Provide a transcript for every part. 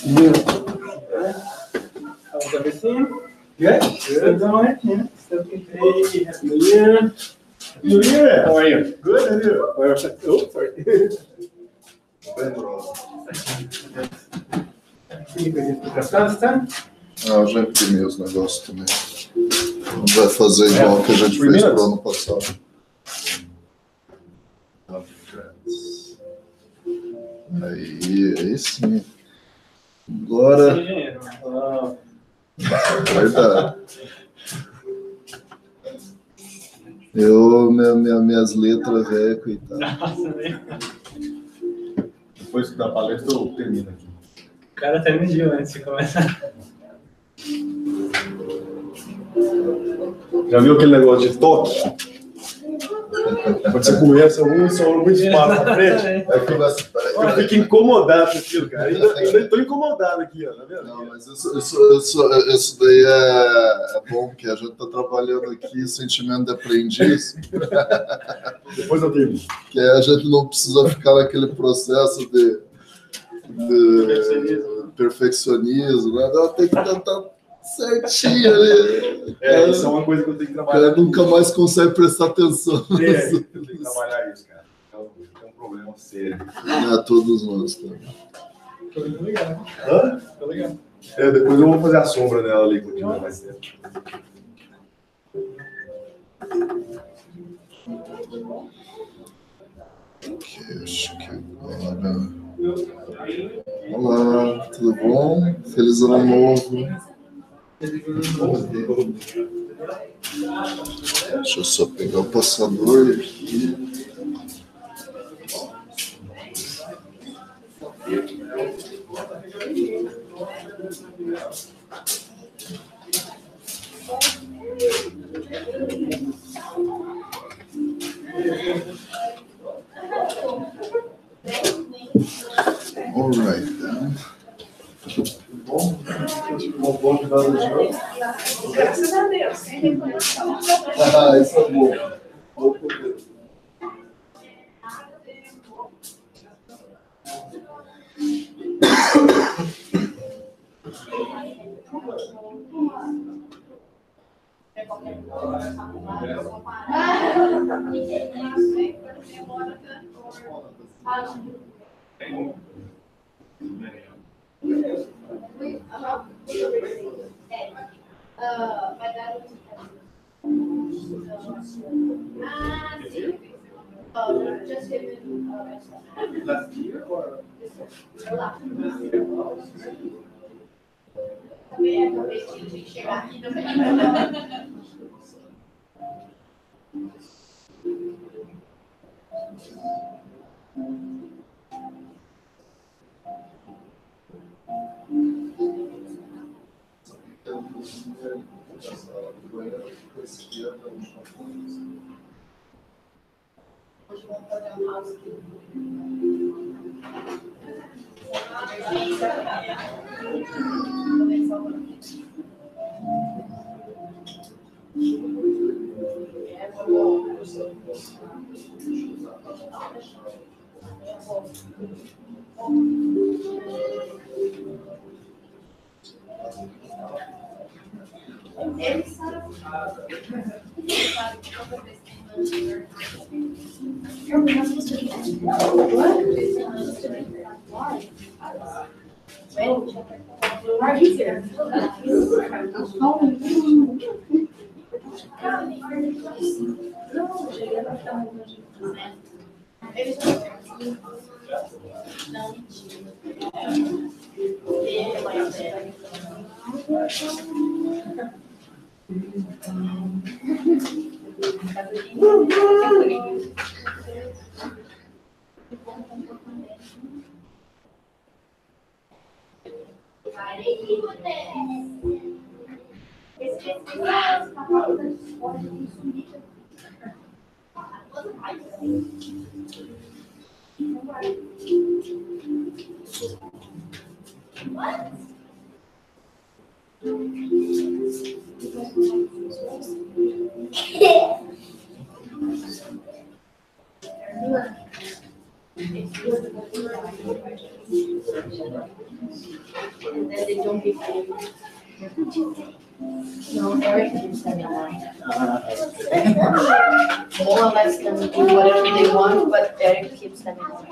How's everything? Good? Good. Going? Yeah. Still hey, Happy New Year. Happy New Year. How are you? Good, and you? Oh, sorry. Eu já imprimi os negócios também. Não vai fazer igual que a gente fez pro ano passado. Aí sim. Agora. Verdade. Minhas letras, coitado. Depois da palestra eu termino aqui. O cara até mediu antes de começar. Já viu aquele negócio de toque? Quando você começa um, só muito espaço na frente. Eu fico incomodado com aquilo, cara. Eu estou incomodado aqui, ó, tá vendo? Não, mas isso daí é bom, porque a gente está trabalhando aqui sentimento de aprendiz. Depois eu termino. Que a gente não precisa ficar naquele processo de perfeccionismo, né? Tem que tentar certinho ali. Isso é uma coisa que eu tenho que trabalhar. Ela nunca mais consegue prestar atenção. Eu tenho que trabalhar isso, cara. É um problema sério. Todos nós também. Ficou legal. Hã? Ficou legal. Depois eu vou fazer a sombra dela ali, continua mais tempo. Ok, acho que agora. Olá, tudo bom? Feliz ano novo. Deixa eu só pegar o passador aqui. All right, then. Bom final do dia. Graças a Deus. Isso é bom. Bom poder. Vai dar just given Last year or? Também acabei de chegar aqui também. Hoje vamos fazer um housekeeping. Ele sabe. And then they don't give you. No, Eric keeps them in mind. More or less them do whatever they want, but Eric keeps them in mind.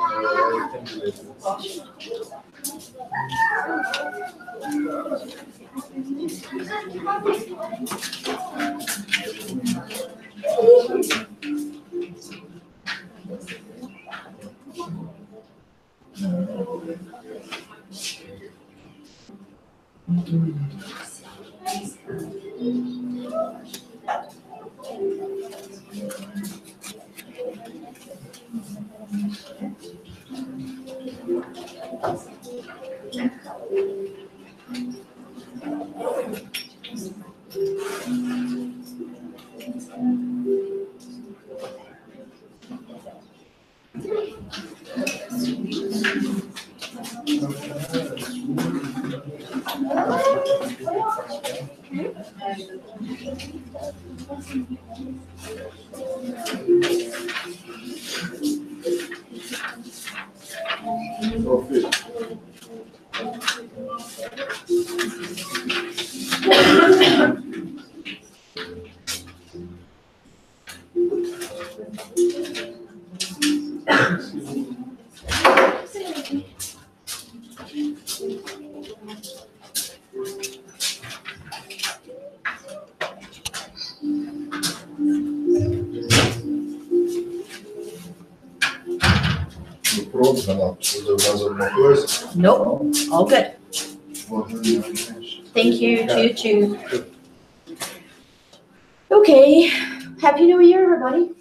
Pronto, Renata. Precisa mais alguma coisa? Nope, all good. Thank you, you too. Okay, Happy New Year, everybody.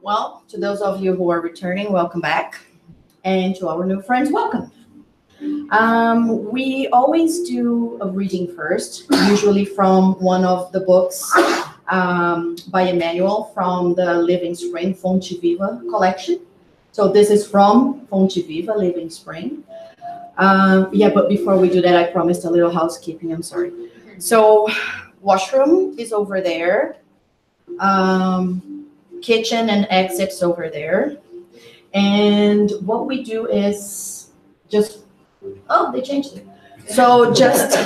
Well, to those of you who are returning, welcome back. And to our new friends, welcome. We always do a reading first, usually from one of the books by Emmanuel from the Living Spring Fonte Viva collection. So this is from Fonte Viva, Living Spring. Yeah, but before we do that, I promised a little housekeeping, I'm sorry. So washroom is over there. Kitchen and exits over there. And what we do is just, oh, they changed it. So just,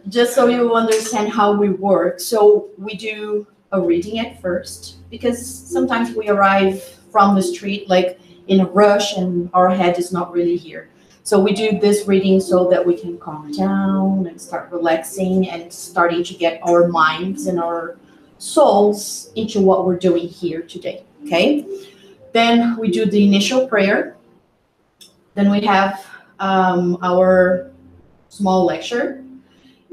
just so you understand how we work. So we do a reading at first, because sometimes we arrive from the street like in a rush and our head is not really here. So we do this reading so that we can calm down and start relaxing and starting to get our minds and our souls into what we're doing here today, okay? Then we do the initial prayer. Then we have our small lecture.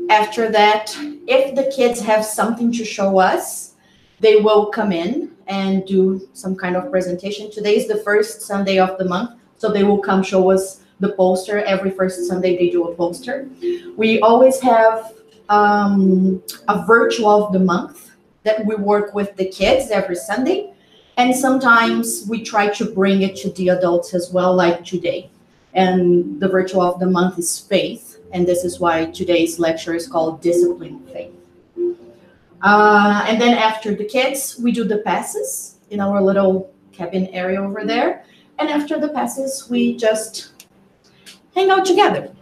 After that, if the kids have something to show us, they will come in and do some kind of presentation. Today is the first Sunday of the month, so they will come show us the poster. Every first Sunday they do a poster. We always have a virtual of the month that we work with the kids every Sunday. And sometimes we try to bring it to the adults as well, like today. And the virtual of the month is faith. And this is why today's lecture is called Discipline Faith. And then after the kids, we do the passes in our little cabin area over there. And after the passes, we just hang out together.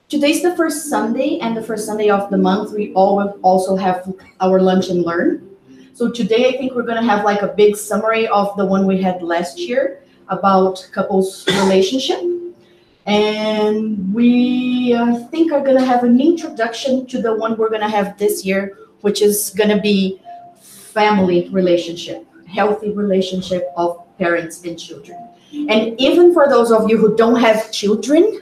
Today's the first Sunday, and the first Sunday of the month, we also have our lunch and learn. So today, I think we're going to have like a big summary of the one we had last year about couples relationship. And we, I think, are going to have an introduction to the one we're going to have this year, which is going to be family relationship, healthy relationship of parents and children. And even for those of you who don't have children,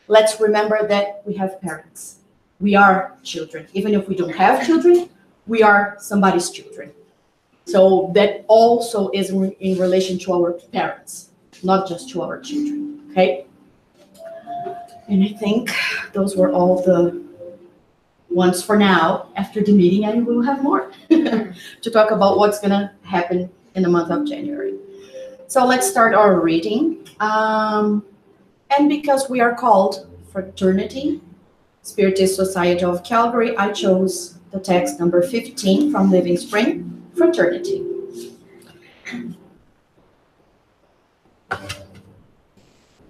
let's remember that we have parents. We are children. Even if we don't have children, we are somebody's children. So that also is in relation to our parents, not just to our children, okay? And I think those were all the ones for now. After the meeting, I will have more to talk about what's gonna happen in the month of January. So let's start our reading. And because we are called Fraternity, Spiritist Society of Calgary, I chose the text number 15 from Living Spring, Fraternity.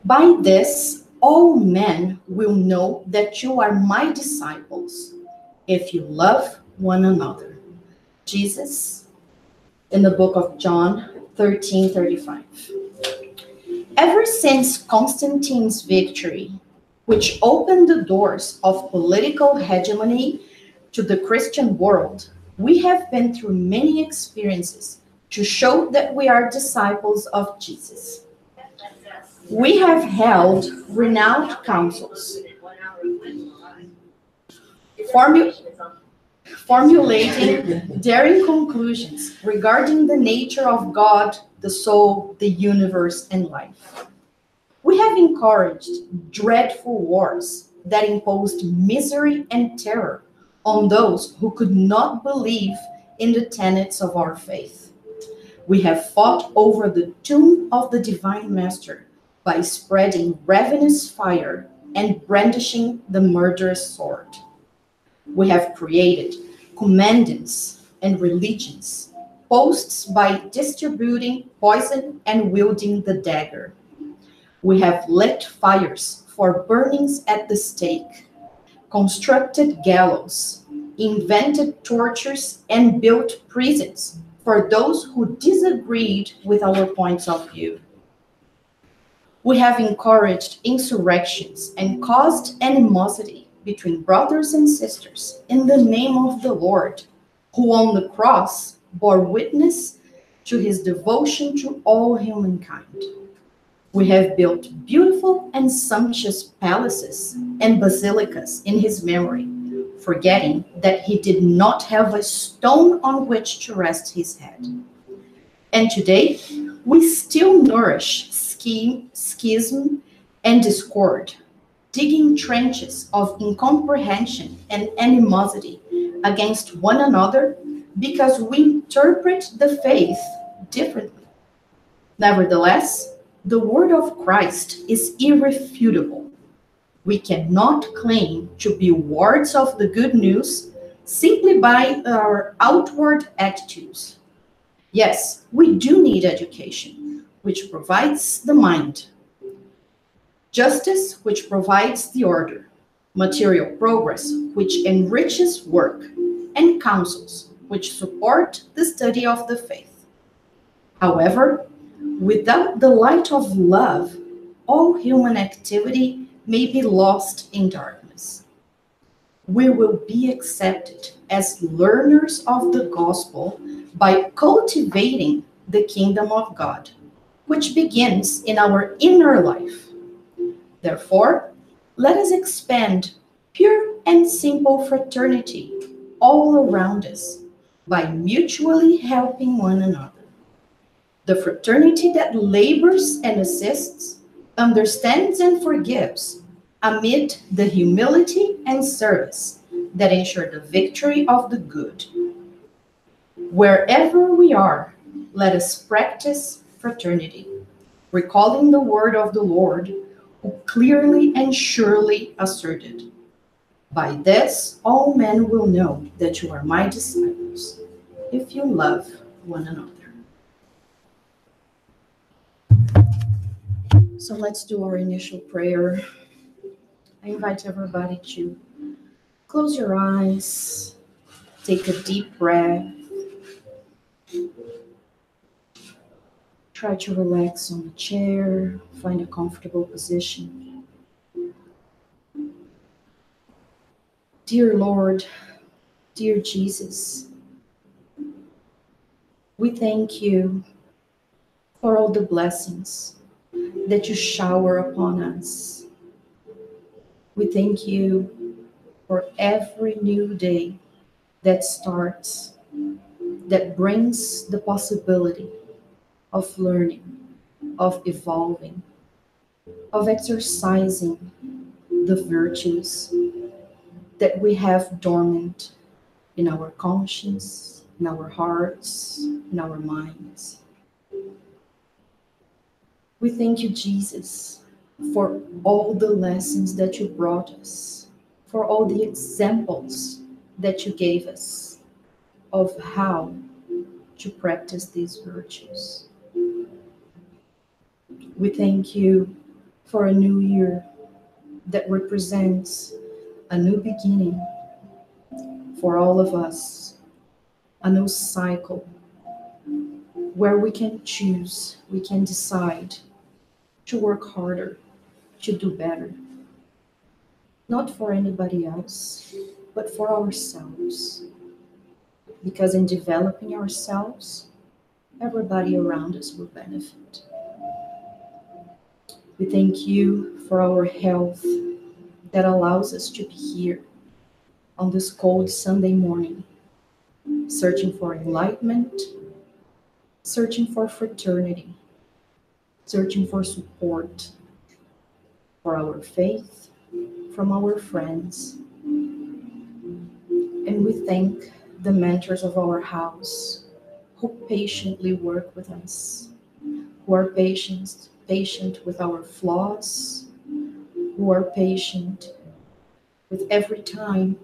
By this, all men will know that you are my disciples, if you love one another. Jesus, in the book of John 13:35. Ever since Constantine's victory, which opened the doors of political hegemony to the Christian world, we have been through many experiences to show that we are disciples of Jesus. We have held renowned councils, formulating daring conclusions regarding the nature of God, the soul, the universe, and life. We have encouraged dreadful wars that imposed misery and terror on those who could not believe in the tenets of our faith. We have fought over the tomb of the Divine Master by spreading ravenous fire and brandishing the murderous sword. We have created commandants and religions, posts by distributing poison and wielding the dagger. We have lit fires for burnings at the stake, constructed gallows, invented tortures, and built prisons for those who disagreed with our points of view. We have encouraged insurrections and caused animosity between brothers and sisters in the name of the Lord, who on the cross bore witness to his devotion to all humankind. We have built beautiful and sumptuous palaces and basilicas in his memory, forgetting that he did not have a stone on which to rest his head. And today, we still nourish schism and discord, digging trenches of incomprehension and animosity against one another because we interpret the faith differently. Nevertheless, the word of Christ is irrefutable. We cannot claim to be wards of the good news simply by our outward attitudes. Yes, we do need education, which provides the mind, justice, which provides the order, material progress, which enriches work, and counsels, which support the study of the faith. However, without the light of love, all human activity may be lost in darkness. We will be accepted as learners of the gospel by cultivating the kingdom of God, which begins in our inner life. Therefore, let us expand pure and simple fraternity all around us by mutually helping one another. The fraternity that labors and assists, understands and forgives, amid the humility and service that ensure the victory of the good. Wherever we are, let us practice fraternity, recalling the word of the Lord, who clearly and surely asserted, "By this all men will know that you are my disciples, if you love one another." So let's do our initial prayer. I invite everybody to close your eyes, take a deep breath, try to relax on a chair, find a comfortable position. Dear Lord, dear Jesus, we thank you for all the blessings that you shower upon us. We thank you for every new day that starts, that brings the possibility of learning, of evolving, of exercising the virtues that we have dormant in our conscience, in our hearts, in our minds. We thank you, Jesus, for all the lessons that you brought us, for all the examples that you gave us of how to practice these virtues. We thank you for a new year that represents a new beginning for all of us, a new cycle where we can choose, we can decide to work harder, to do better. Not for anybody else, but for ourselves. Because in developing ourselves, everybody around us will benefit. We thank you for our health that allows us to be here on this cold Sunday morning, searching for enlightenment, searching for fraternity, searching for support, for our faith, from our friends. And we thank the mentors of our house who patiently work with us, who are patient with our flaws, who are patient with every time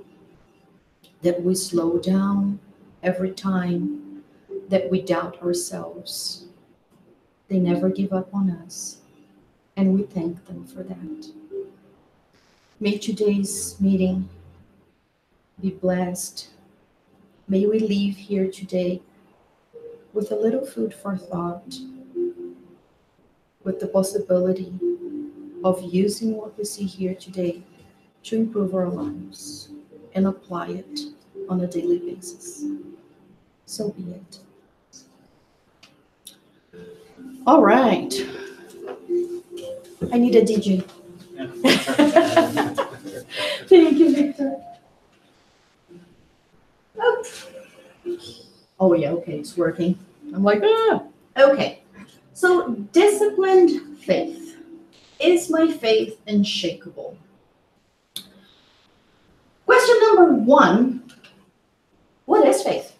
that we slow down, every time that we doubt ourselves. They never give up on us, and we thank them for that. May today's meeting be blessed. May we leave here today with a little food for thought, with the possibility of using what we see here today to improve our lives and apply it on a daily basis. So be it. All right. I need a DJ. Thank you, Victor. Oh yeah, okay, it's working. I'm like, ah. Okay. So disciplined faith. Is my faith unshakable? Question number 1. What is faith?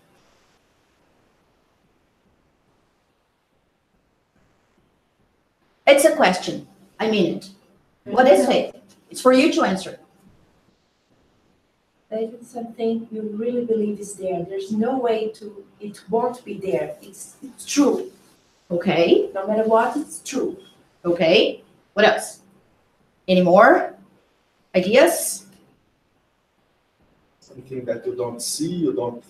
It's a question. I mean it. What is faith? It's for you to answer. Faith is something you really believe is there. There's no way it won't be there. It's true. Okay. No matter what, it's true. Okay. What else? Any more ideas? Something that you don't see, you don't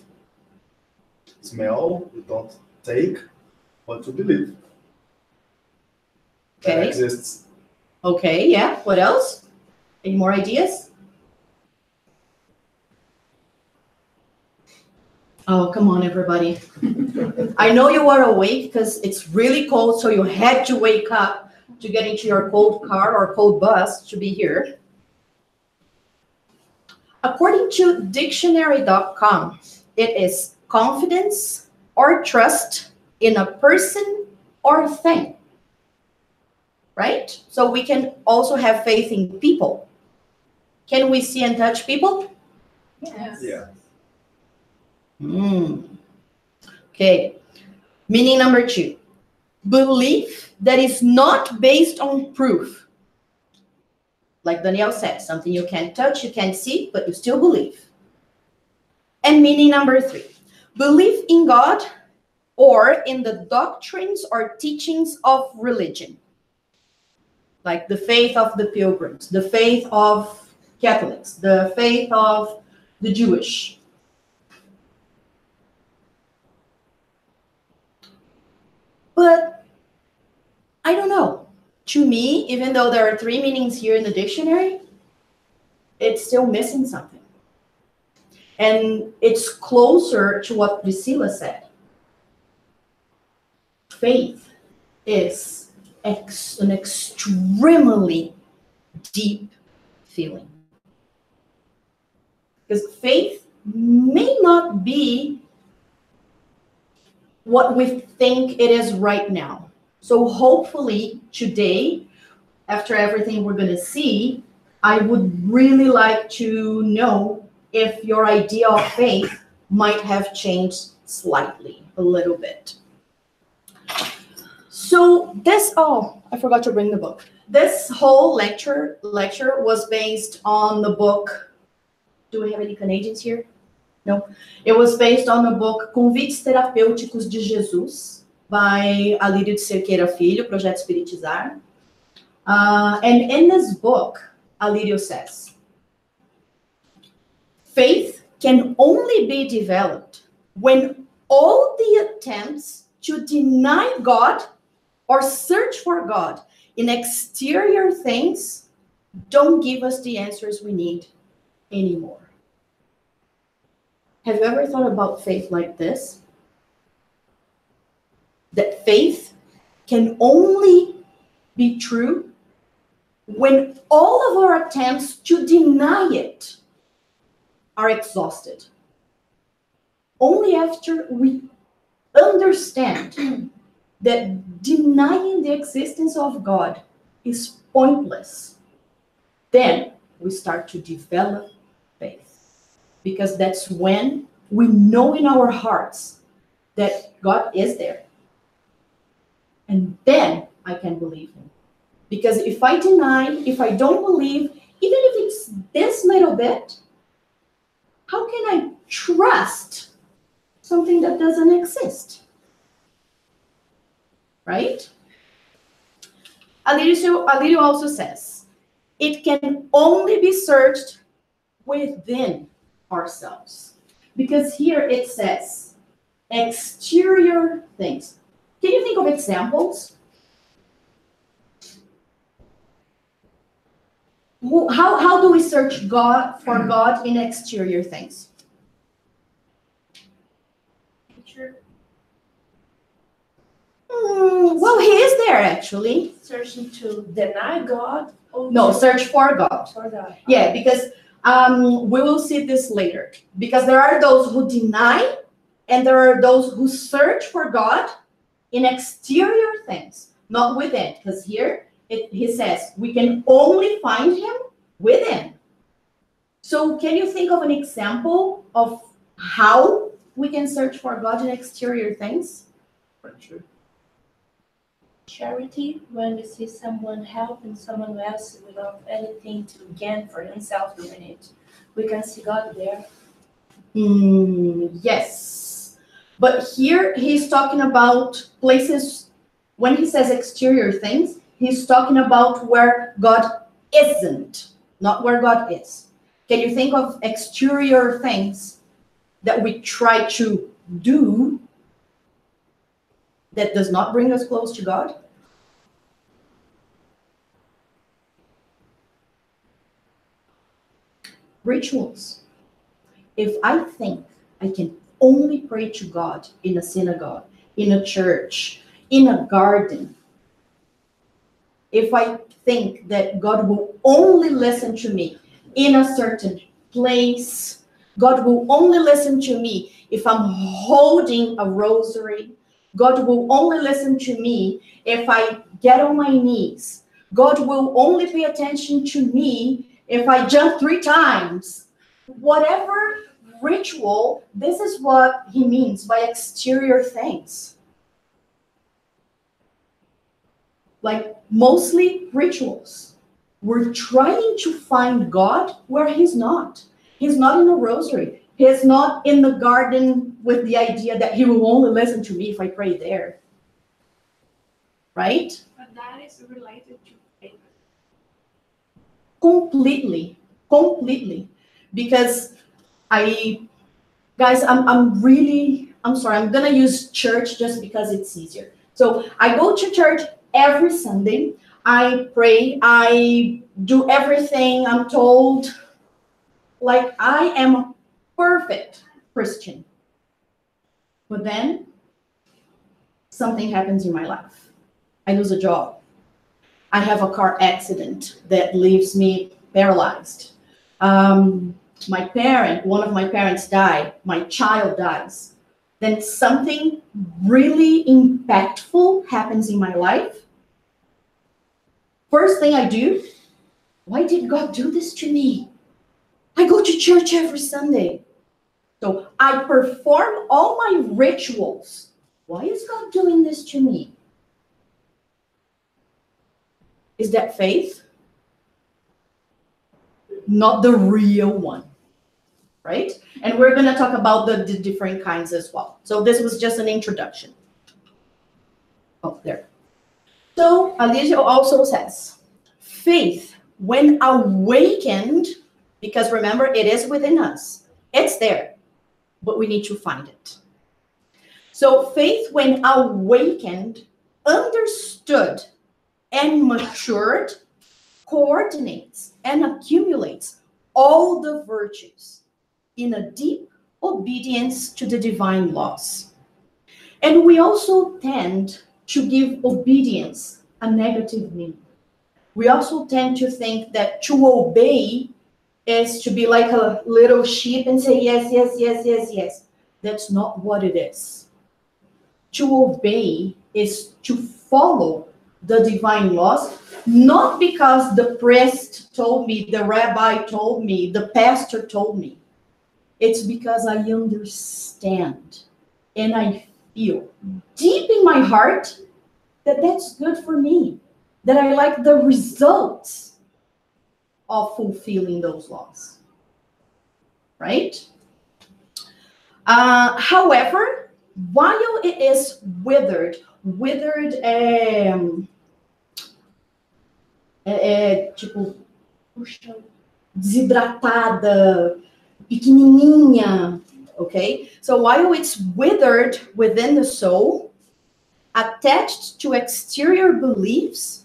smell, you don't take, but you believe. That Okay. exists. Okay, yeah. What else? Any more ideas? Oh, come on, everybody. I know you are awake because it's really cold, so you had to wake up to get into your cold car or cold bus to be here. According to dictionary.com, it is confidence or trust in a person or thing. Right? So we can also have faith in people. Can we see and touch people? Yes. Yeah. Okay. Meaning number 2. Belief that is not based on proof. Like Danielle said, something you can't touch, you can't see, but you still believe. And meaning number 3. Belief in God or in the doctrines or teachings of religion. Like the faith of the pilgrims, the faith of Catholics, the faith of the Jewish. But I don't know. To me, even though there are 3 meanings here in the dictionary, it's still missing something. And it's closer to what Priscilla said. Faith is an extremely deep feeling. Because faith may not be what we think it is right now. So hopefully today, after everything we're going to see, I would really like to know if your idea of faith might have changed slightly, a little bit. So this, oh, I forgot to bring the book. This whole lecture was based on the book. Do we have any Canadians here? No. It was based on the book Convites Terapêuticos de Jesus, by Alírio de Cerqueira Filho, Projeto Espiritizar. And in this book, Alirio says, faith can only be developed when all the attempts to deny God or search for God in exterior things don't give us the answers we need anymore. Have you ever thought about faith like this? That faith can only be true when all of our attempts to deny it are exhausted. Only after we understand that denying the existence of God is pointless, then we start to develop faith. Because that's when we know in our hearts that God is there. And then I can believe him. Because if I deny, if I don't believe, even if it's this little bit, how can I trust something that doesn't exist? Right? Alirio also says, it can only be searched within ourselves. Because here it says, exterior things. Can you think of examples? How do we search God for God in exterior things? Well, he is there actually. Searching to deny God? Or No, search for God. for God. Yeah, because we will see this later. Because there are those who deny, and there are those who search for God in exterior things, not within. Because here he says we can only find him within. So can you think of an example of how we can search for God in exterior things? Charity, when we see someone helping someone else without anything to gain for himself doing it, we can see God there. Yes. But here he's talking about places, when he says exterior things, he's talking about where God isn't, not where God is. Can you think of exterior things that we try to do that does not bring us close to God? Rituals. If I think I can only pray to God in a synagogue, in a church, in a garden, if I think that God will only listen to me in a certain place, God will only listen to me if I'm holding a rosary, God will only listen to me if I get on my knees, God will only pay attention to me if I jump 3 times. Whatever ritual, this is what he means by exterior things. Like mostly rituals. We're trying to find God where he's not. He's not in a rosary. He's not in the garden with the idea that he will only listen to me if I pray there. Right? But that is related to faith. Completely. Because I'm sorry, I'm gonna use church just because it's easier. So I go to church every Sunday. I pray, I do everything I'm told. Like I am a perfect Christian. But then something happens in my life. I lose a job. I have a car accident that leaves me paralyzed. One of my parents died. My child dies. Then something really impactful happens in my life. First thing I do, why did God do this to me? I go to church every Sunday. So I perform all my rituals. Why is God doing this to me? Is that faith? Not the real one, right? And we're going to talk about the different kinds as well. So this was just an introduction. Oh, there. So Alirio also says, faith, when awakened, because remember, it is within us. It's there, but we need to find it. So faith, when awakened, understood, and matured, coordinates and accumulates all the virtues in a deep obedience to the divine laws. And we also tend to give obedience a negative meaning. We also tend to think that to obey is to be like a little sheep and say yes, yes, yes, yes, yes. That's not what it is. To obey is to follow the divine laws, not because the priest told me, the rabbi told me, the pastor told me. It's because I understand and I feel deep in my heart that that's good for me, that I like the results of fulfilling those laws, right? However, while it is withered, tipo, puxa, desidratada, pequenininha, okay? So while it's withered within the soul, attached to exterior beliefs,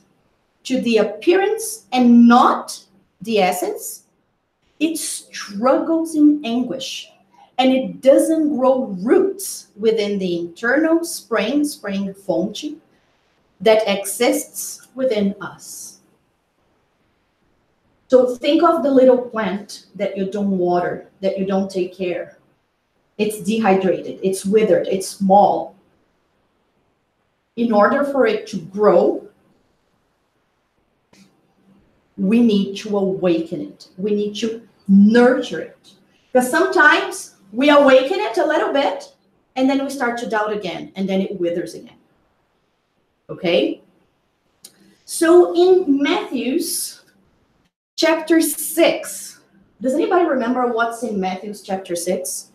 to the appearance and not the essence, it struggles in anguish, and it doesn't grow roots within the internal spring fonte that exists within us. So think of the little plant that you don't water, that you don't take care. It's dehydrated, it's withered, it's small. In order for it to grow, we need to awaken it. We need to nurture it. Because sometimes we awaken it a little bit, and then we start to doubt again, and then it withers again. Okay? So in Matthew's chapter 6, does anybody remember what's in Matthew's chapter 6?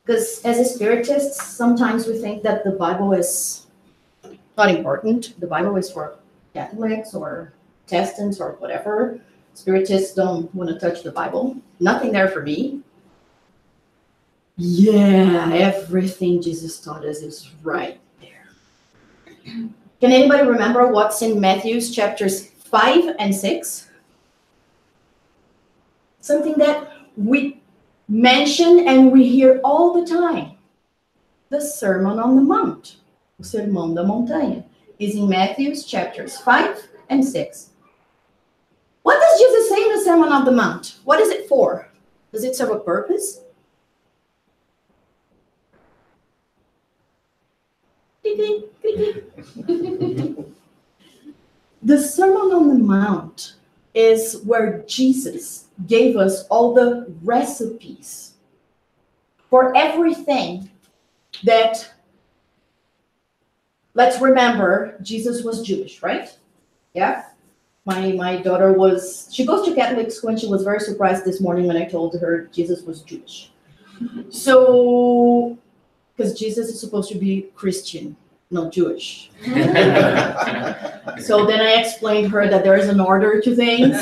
Because as spiritists, sometimes we think that the Bible is not important. The Bible is for Catholics or Protestants or whatever. Spiritists don't want to touch the Bible. Nothing there for me. Yeah, everything Jesus taught us is right there. Can anybody remember what's in Matthew's chapters 5 and 6? Something that we mention and we hear all the time. The Sermon on the Mount, o Sermão da Montanha, is in Matthew's chapters 5 and 6. What does Jesus say in the Sermon on the Mount? What is it for? Does it serve a purpose? The Sermon on the Mount is where Jesus gave us all the recipes for everything that, let's remember, Jesus was Jewish, right? Yeah. My daughter she goes to Catholic school, and she was very surprised this morning when I told her Jesus was Jewish. So, because Jesus is supposed to be Christian, not Jewish. So then I explained her that there is an order to things,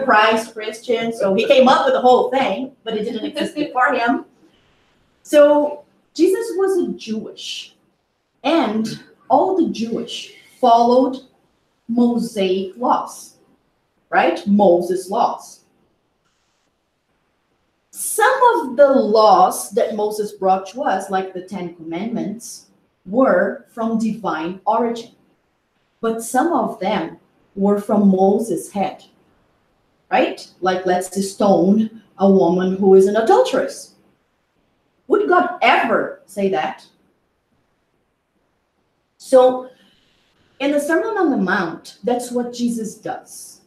Christ, Christian. So he came up with the whole thing, but it didn't exist before him. So Jesus was a Jewish, and all the Jewish followed Mosaic laws, right? Moses' laws. Some of the laws that Moses brought to us, like the 10 Commandments, were from divine origin. But some of them were from Moses' head, right? Like, let's stone a woman who is an adulteress. Would God ever say that? So, in the Sermon on the Mount, that's what Jesus does.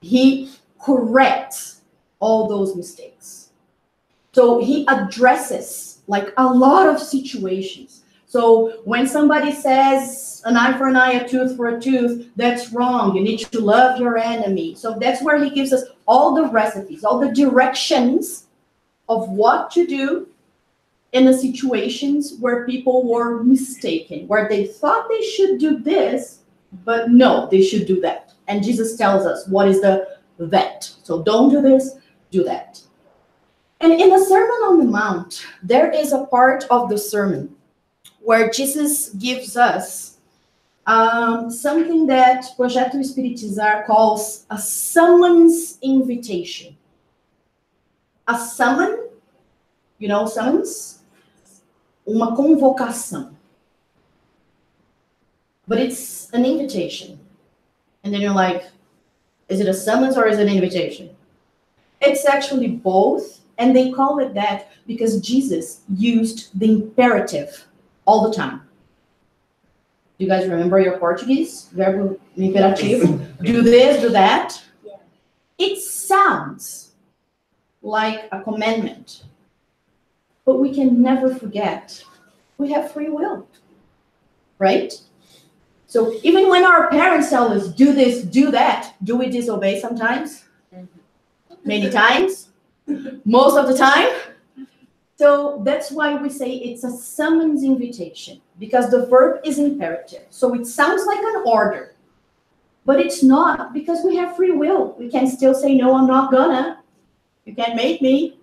He corrects all those mistakes. So he addresses like a lot of situations. So when somebody says an eye for an eye, a tooth for a tooth, that's wrong. You need to love your enemy. So that's where he gives us all the recipes, all the directions of what to do in the situations where people were mistaken, where they thought they should do this, but no, they should do that. And Jesus tells us what is the that. So don't do this, do that. And in the Sermon on the Mount, there is a part of the sermon where Jesus gives us something that Projeto Espiritizar calls a summons invitation. A summon, you know, summons? Uma convocação. But it's an invitation. And then you're like, is it a summons or is it an invitation? It's actually both. And they call it that because Jesus used the imperative all the time. Do you guys remember your Portuguese? Verbo imperativo. Do this, do that. Yeah. It sounds like a commandment. But we can never forget we have free will. Right? So even when our parents tell us, do this, do that, do we disobey sometimes? Many times? Most of the time? So that's why we say it's a summons invitation, because the verb is imperative. So it sounds like an order, but it's not, because we have free will. We can still say, no, I'm not gonna. You can't make me,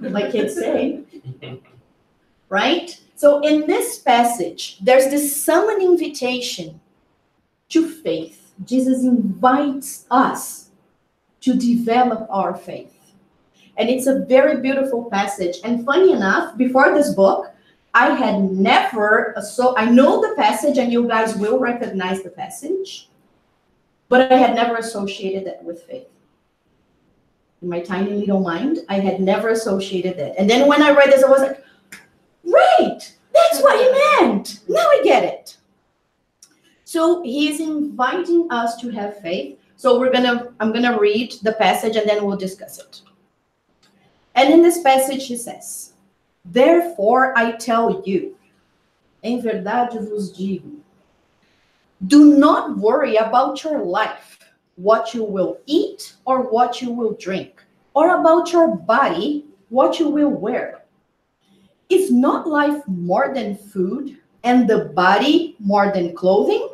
like kids say. Right? So in this passage, there's this summon invitation to faith. Jesus invites us to develop our faith. And it's a very beautiful passage. And funny enough, before this book, I had never, I know the passage and you guys will recognize the passage, but I had never associated that with faith. In my tiny little mind, I had never associated that. And then when I read this, I was like, right, that's what he meant. Now I get it. So he's inviting us to have faith. So I'm gonna read the passage and then we'll discuss it. And in this passage he says, therefore I tell you, em verdade vos digo, do not worry about your life, what you will eat or what you will drink, or about your body, what you will wear. Is not life more than food, and the body more than clothing?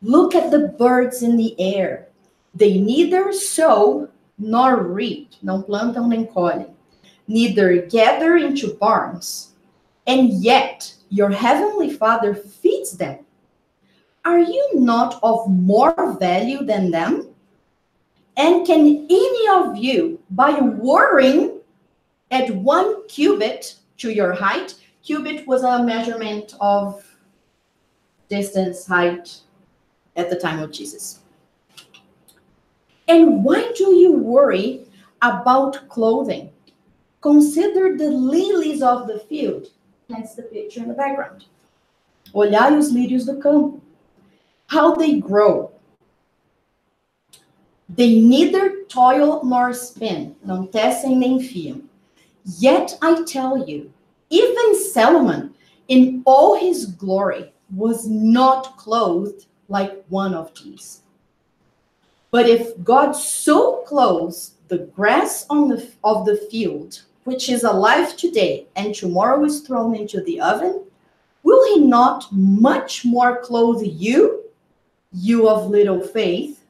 Look at the birds in the air. They neither sow nor reap, não plantam nem colhem, neither gather into barns, and yet your heavenly Father feeds them. Are you not of more value than them? And can any of you, by worrying, add 1 cubit to your height? Cubit was a measurement of distance, height at the time of Jesus. And why do you worry about clothing? Consider the lilies of the field. That's the picture in the background. Olhai os lírios do campo, how they grow. They neither toil nor spin, não tecem nem fiam. Yet I tell you, even Solomon, in all his glory, was not clothed like one of these. But if God so clothes the grass of the field, which is alive today and tomorrow is thrown into the oven, will he not much more clothe you, you of little faith?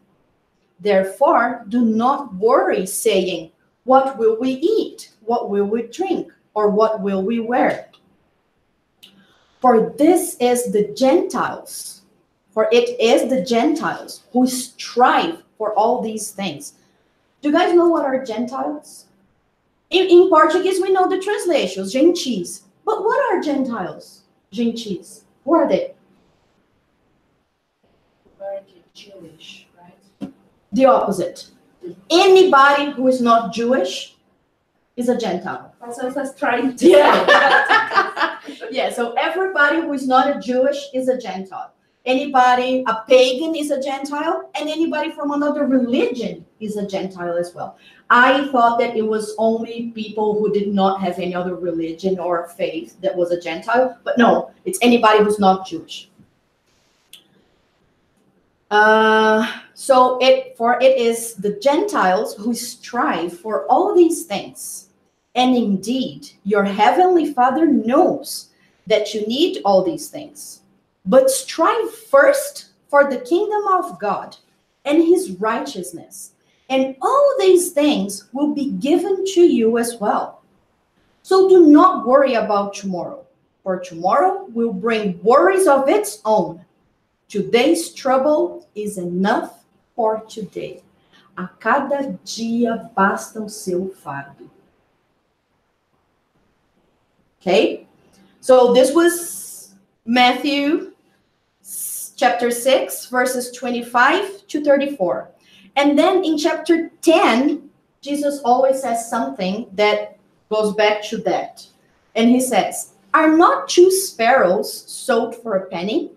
Therefore, do not worry, saying, what will we eat? What will we drink? Or what will we wear? For this is the Gentiles, for it is the Gentiles who strive for all these things. Do you guys know what are Gentiles? In Portuguese, we know the translations, gentis. But what are Gentiles? Gentis. Who are they? Jewish, right? The opposite. Anybody who is not Jewish is a Gentile. That's what I was trying to Yeah. Yeah, so everybody who is not a Jewish is a Gentile. Anybody, a pagan is a Gentile, and anybody from another religion is a Gentile as well. I thought that it was only people who did not have any other religion or faith that was a Gentile, but no, it's anybody who's not Jewish. So it is the Gentiles who strive for all these things. And indeed, your heavenly Father knows that you need all these things. But strive first for the kingdom of God and his righteousness, and all these things will be given to you as well. So do not worry about tomorrow, for tomorrow will bring worries of its own. Today's trouble is enough for today. A cada dia basta o seu fardo. Okay? So this was Matthew chapter 6, verses 25 to 34. And then in chapter 10, Jesus always says something that goes back to that. And he says, are not 2 sparrows sold for a penny?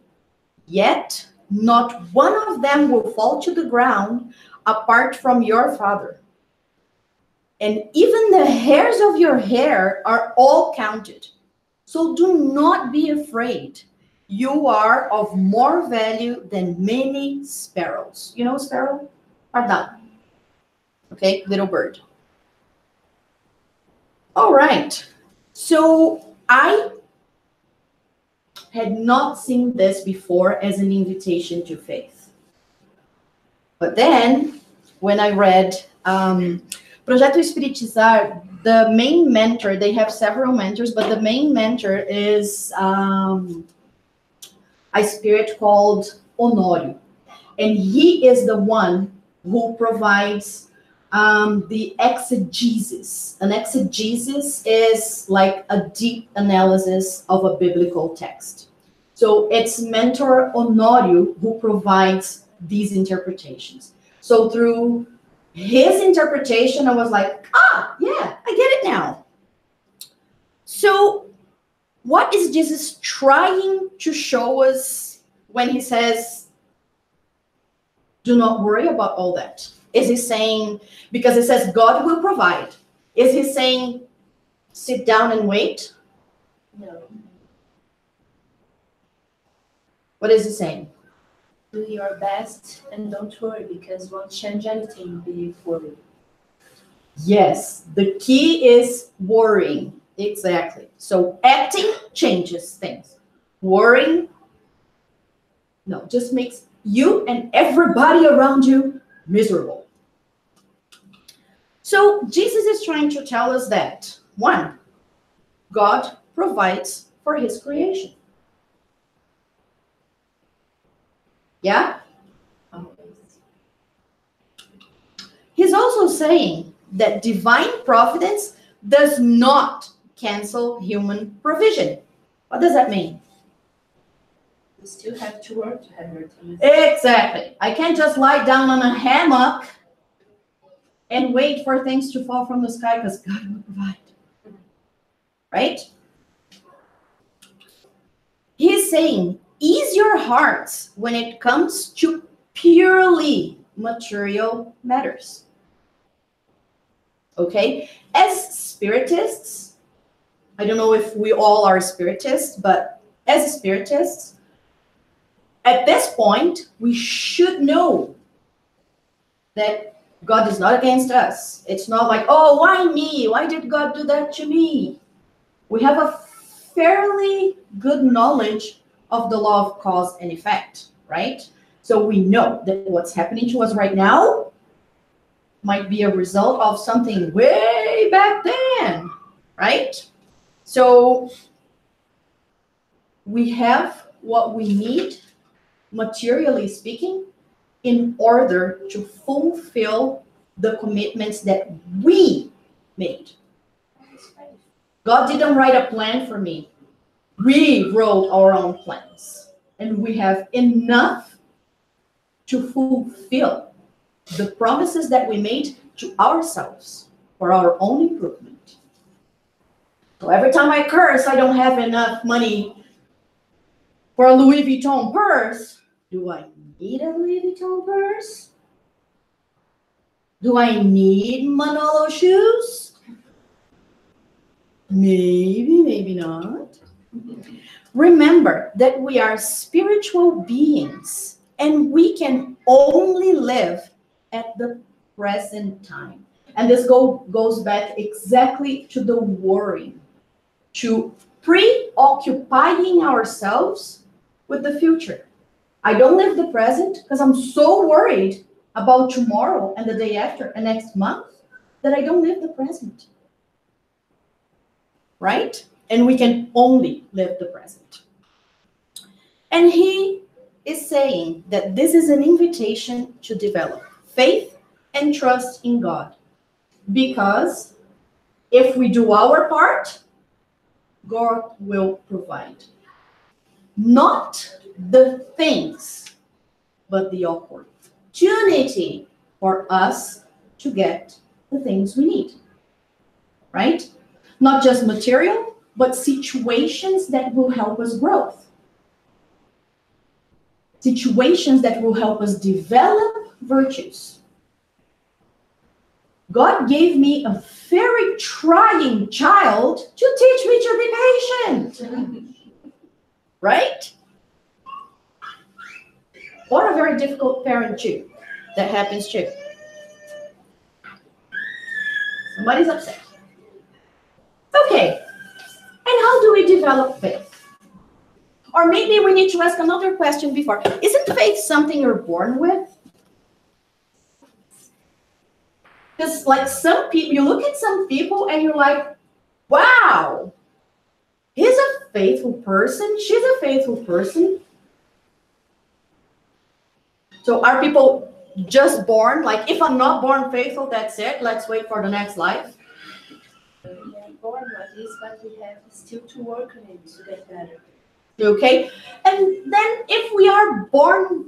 Yet not one of them will fall to the ground apart from your Father. And even the hairs of your hair are all counted. So do not be afraid. You are of more value than many sparrows. You know sparrow? Pardon. Okay, little bird. All right. So I had not seen this before as an invitation to faith. But then, when I read Projeto Espiritizar, the main mentor, they have several mentors, but the main mentor is a spirit called Honório. And he is the one who provides the exegesis. An exegesis is like a deep analysis of a biblical text. So it's mentor Honório who provides these interpretations. So through his interpretation, I was like, yeah, I get it now. So what is Jesus trying to show us when he says, do not worry about all that? Is he saying, because it says God will provide, is he saying, sit down and wait? No. What is he saying? Do your best and don't worry, because won't change anything before you. Yes, the key is worrying. Exactly. So acting changes things. Worrying, no, just makes you and everybody around you miserable. So Jesus is trying to tell us that, 1, God provides for his creation. Yeah? He's also saying that divine providence does not cancel human provision. What does that mean? You still have to work to have your things. Exactly. I can't just lie down on a hammock and wait for things to fall from the sky because God will provide. Right? He's saying, ease your hearts when it comes to purely material matters. Okay? As spiritists, I don't know if we all are spiritists, but as spiritists, at this point, we should know that God is not against us. It's not like, oh, why me? Why did God do that to me? We have a fairly good knowledge of the law of cause and effect, right? So we know that what's happening to us right now might be a result of something way back then, right? So we have what we need, materially speaking, in order to fulfill the commitments that we made. God didn't write a plan for me. We wrote our own plans. And we have enough to fulfill the promises that we made to ourselves for our own improvement. So every time I curse, I don't have enough money for a Louis Vuitton purse. Do I need a Louis Vuitton purse? Do I need Manolo shoes? Maybe, maybe not. Remember that we are spiritual beings and we can only live at the present time. And this goes back exactly to the worrying, to preoccupying ourselves with the future. I don't live the present because I'm so worried about tomorrow and the day after and next month that I don't live the present. Right? And we can only live the present. And he is saying that this is an invitation to develop faith and trust in God. Because if we do our part, God will provide. Not the things, but the opportunity for us to get the things we need. Right? Not just material, but situations that will help us grow. Situations that will help us develop virtues. God gave me a very trying child to teach me to be patient. Right? Or a very difficult parent too. That happens too. Somebody's upset. Okay. And how do we develop faith? Or maybe we need to ask another question before. Isn't faith something you're born with? Because like some people, you look at some people and you're like, wow, he's a faithful person. She's a faithful person. So are people just born? Like, if I'm not born faithful, that's it. Let's wait for the next life. Yeah, born like this, but we have still to work on it to get better. Okay? And then if we are born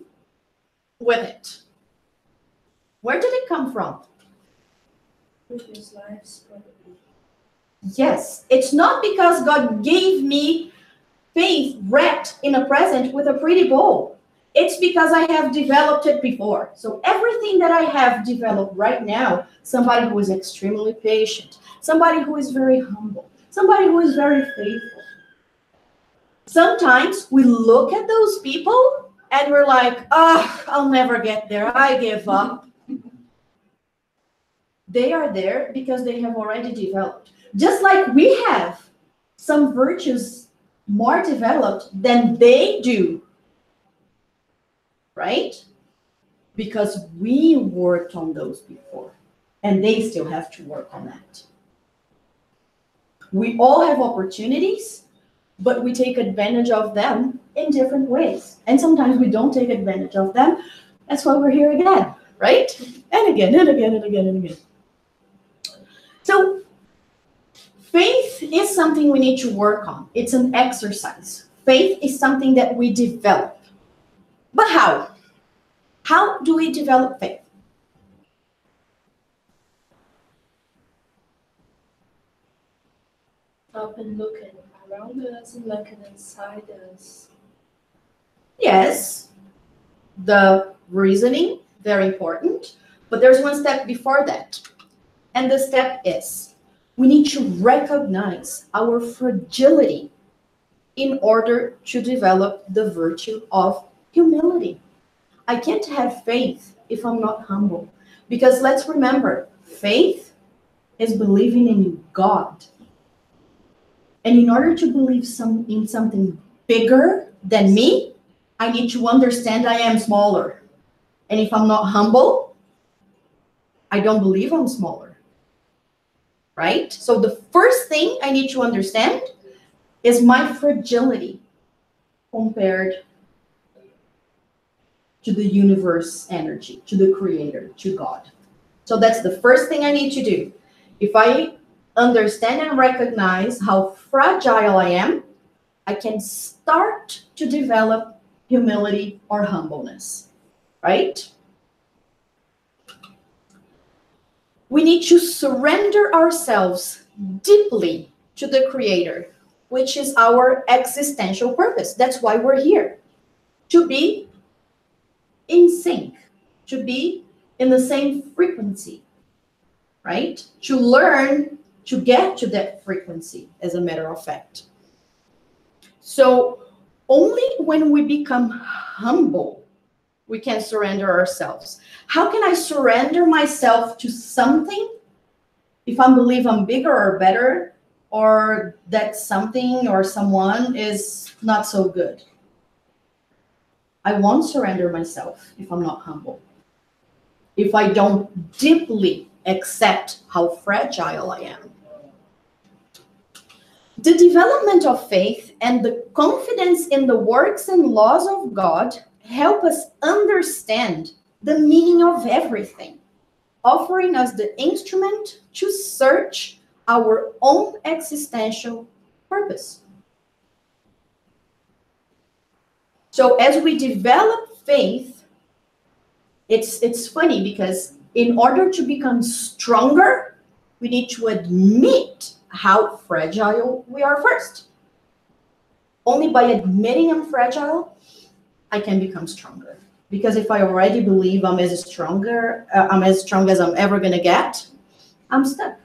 with it, where did it come from? Previous lives, probably. Yes. It's not because God gave me faith wrapped in a present with a pretty bow. It's because I have developed it before. So everything that I have developed right now, somebody who is extremely patient, somebody who is very humble, somebody who is very faithful. Sometimes we look at those people and we're like, oh, I'll never get there. I give up. They are there because they have already developed. Just like we have some virtues more developed than they do. Right? Because we worked on those before. And they still have to work on that. We all have opportunities, but we take advantage of them in different ways. And sometimes we don't take advantage of them. That's why we're here again, right? And again, and again, and again, and again. So, faith is something we need to work on. It's an exercise. Faith is something that we develop. But how? How do we develop faith? Up and looking around us and looking inside us. Yes, the reasoning, very important. But there's one step before that. And the step is, we need to recognize our fragility in order to develop the virtue of humility. I can't have faith if I'm not humble. Because let's remember, faith is believing in God. And in order to believe in something bigger than me, I need to understand I am smaller. And if I'm not humble, I don't believe I'm smaller. Right? So the first thing I need to understand is my fragility compared to the universe energy, to the creator, to God. So that's the first thing I need to do. If I understand and recognize how fragile I am, I can start to develop humility or humbleness, right? We need to surrender ourselves deeply to the Creator, which is our existential purpose. That's why we're here, to be in sync, to be in the same frequency, right? To learn to get to that frequency, as a matter of fact. So only when we become humble, we can surrender ourselves. How can I surrender myself to something if I believe I'm bigger or better, or that something or someone is not so good? I won't surrender myself if I'm not humble. If I don't deeply accept how fragile I am. The development of faith and the confidence in the works and laws of God help us understand the meaning of everything, offering us the instrument to search our own existential purpose. So as we develop faith, it's funny because in order to become stronger, we need to admit how fragile we are first. Only by admitting I'm fragile, I can become stronger. Because if I already believe I'm as strong as I'm ever gonna get, I'm stuck.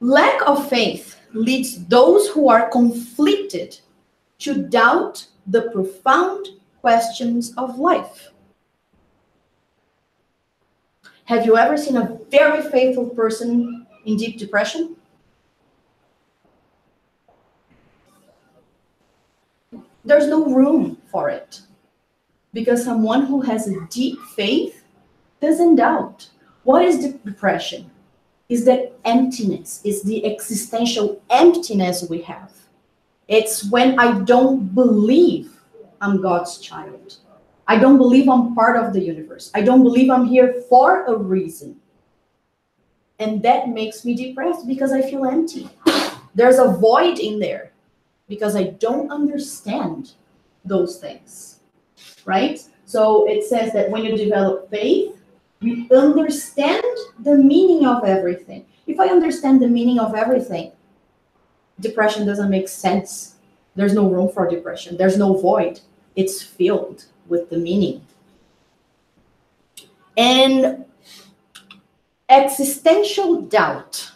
Lack of faith leads those who are conflicted to doubt the profound questions of life. Have you ever seen a very faithful person in deep depression? There's no room for it because someone who has a deep faith doesn't doubt. What is depression? Is that emptiness, is the existential emptiness we have. It's when I don't believe I'm God's child. I don't believe I'm part of the universe. I don't believe I'm here for a reason. And that makes me depressed because I feel empty. There's a void in there because I don't understand those things, right? So it says that when you develop faith, you understand the meaning of everything. If I understand the meaning of everything, depression doesn't make sense. There's no room for depression. There's no void. It's filled with the meaning. And existential doubt.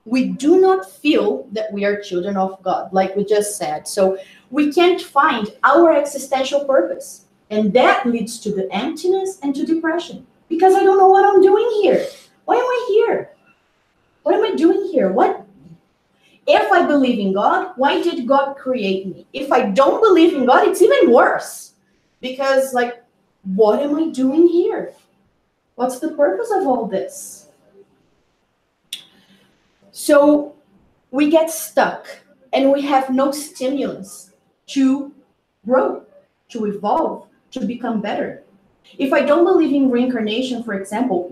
We do not feel that we are children of God, like we just said. So we can't find our existential purpose. And that leads to the emptiness and to depression. Because I don't know what I'm doing here. Why am I here? What am I doing here? What? If I believe in God, why did God create me? If I don't believe in God, it's even worse. Because, like, what am I doing here? What's the purpose of all this? So we get stuck and we have no stimulus to grow, to evolve, to become better. If I don't believe in reincarnation, for example,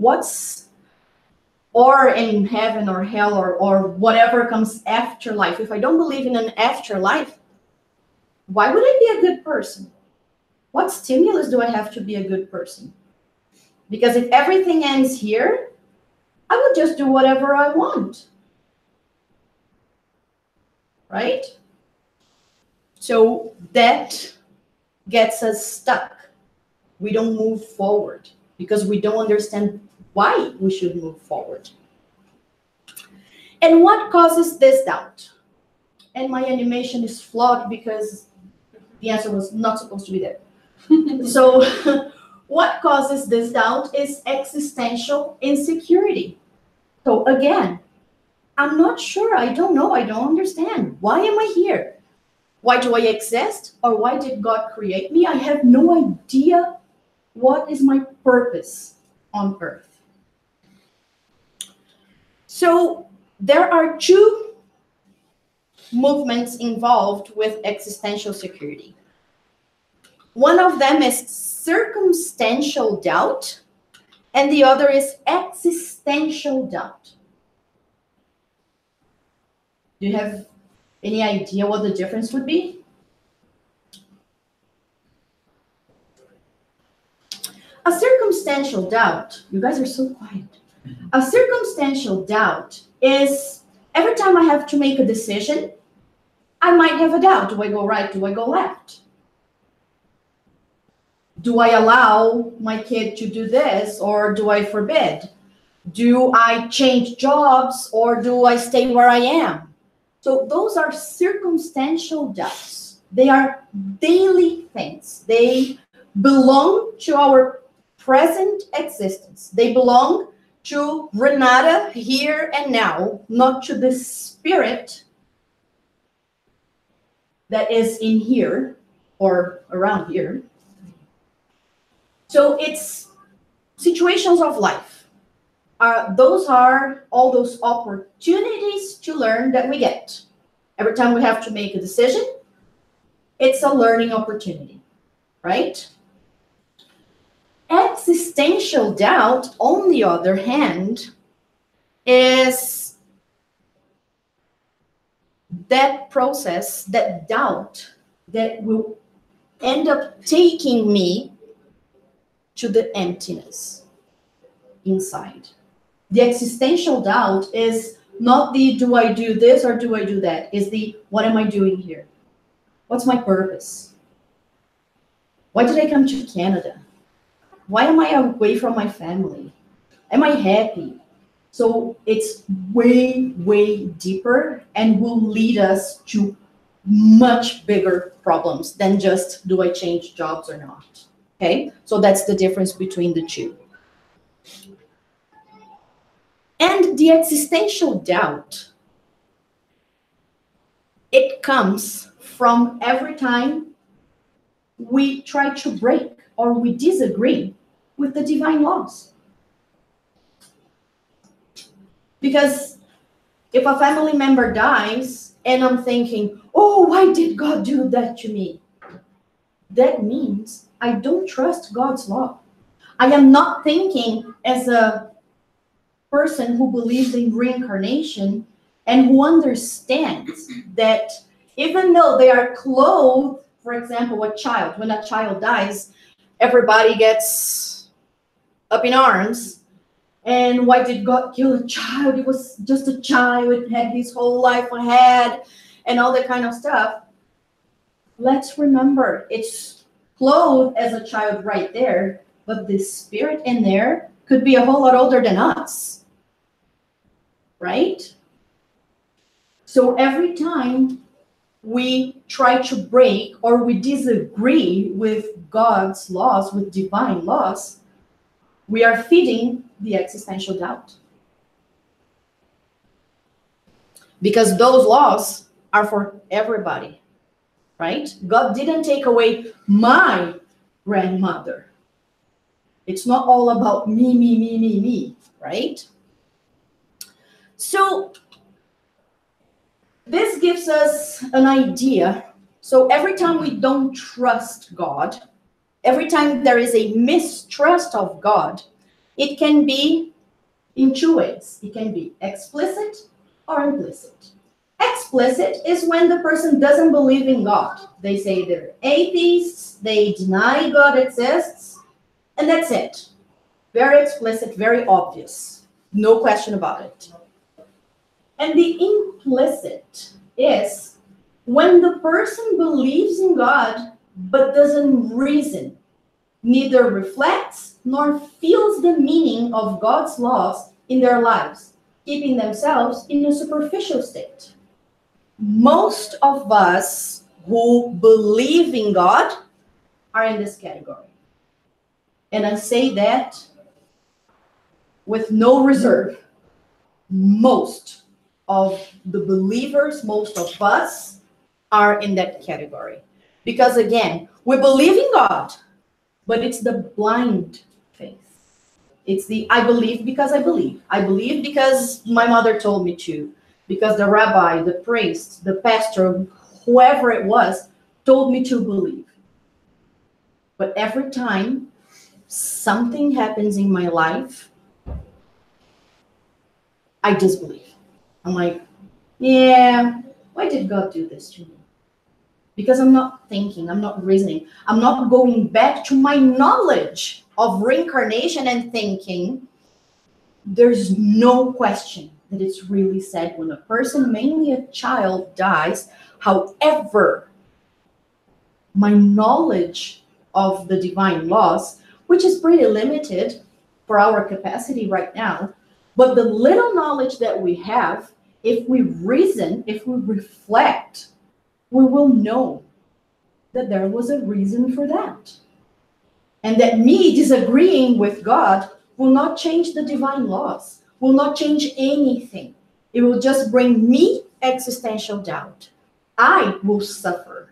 or in heaven or hell or whatever comes after life, if I don't believe in an afterlife, why would I be a good person? What stimulus do I have to be a good person? Because if everything ends here, I would just do whatever I want. Right? So that gets us stuck. We don't move forward because we don't understand why we should move forward. And what causes this doubt? And my animation is flawed because the answer was not supposed to be there. So what causes this doubt is existential insecurity. So again, I'm not sure, I don't know, I don't understand. Why am I here? Why do I exist? Or why did God create me? I have no idea what is my purpose on earth. So there are two movements involved with existential security. One of them is circumstantial doubt, and the other is existential doubt. Do you have any idea what the difference would be? A circumstantial doubt, you guys are so quiet. A circumstantial doubt is every time I have to make a decision, I might have a doubt. Do I go right? Do I go left? Do I allow my kid to do this or do I forbid? Do I change jobs or do I stay where I am? So those are circumstantial doubts. They are daily things. They belong to our present existence. They belong to Renata here and now, not to the spirit that is in here or around here. So it's situations of life. Those are all those opportunities to learn that we get. Every time we have to make a decision, it's a learning opportunity, right? Existential doubt, on the other hand, is that process, that doubt that will end up taking me to the emptiness inside. The existential doubt is not the do I do this or do I do that? It's the what am I doing here? What's my purpose? Why did I come to Canada? Why am I away from my family? Am I happy? So it's way, way deeper and will lead us to much bigger problems than just do I change jobs or not? Okay, so that's the difference between the two. And the existential doubt, it comes from every time we try to break or we disagree with the divine laws. Because if a family member dies and I'm thinking, oh, why did God do that to me? That means I don't trust God's law. I am not thinking as a person who believes in reincarnation and who understands that even though they are clothed, for example, a child, when a child dies, everybody gets up in arms. And why did God kill a child? It was just a child. It had his whole life ahead and all that kind of stuff. Let's remember, it's clothed as a child right there, but the spirit in there could be a whole lot older than us, right? So every time we try to break or we disagree with God's laws, with divine laws, we are feeding the existential doubt. Because those laws are for everybody, right? God didn't take away my grandmother. It's not all about me, right? So this gives us an idea. So every time we don't trust God, every time there is a mistrust of God, it can be in two ways. It can be explicit or implicit. Explicit is when the person doesn't believe in God. They say they're atheists, they deny God exists, and that's it. Very explicit, very obvious. No question about it. And the implicit is when the person believes in God but doesn't reason, neither reflects nor feels the meaning of God's laws in their lives, keeping themselves in a superficial state. Most of us who believe in God are in this category. And I say that with no reserve. Most of the believers, most of us are in that category. Because again, we believe in God, but it's the blind faith. It's the I believe because I believe. I believe because my mother told me to. Because the rabbi, the priest, the pastor, whoever it was, told me to believe. But every time something happens in my life, I disbelieve. I'm like, yeah, why did God do this to me? Because I'm not thinking, I'm not reasoning. I'm not going back to my knowledge of reincarnation and thinking. There's no question that it's really sad when a person, mainly a child, dies. However, my knowledge of the divine laws, which is pretty limited for our capacity right now, but the little knowledge that we have, if we reason, if we reflect, we will know that there was a reason for that. And that me disagreeing with God will not change the divine laws, will not change anything. It will just bring me existential doubt. I will suffer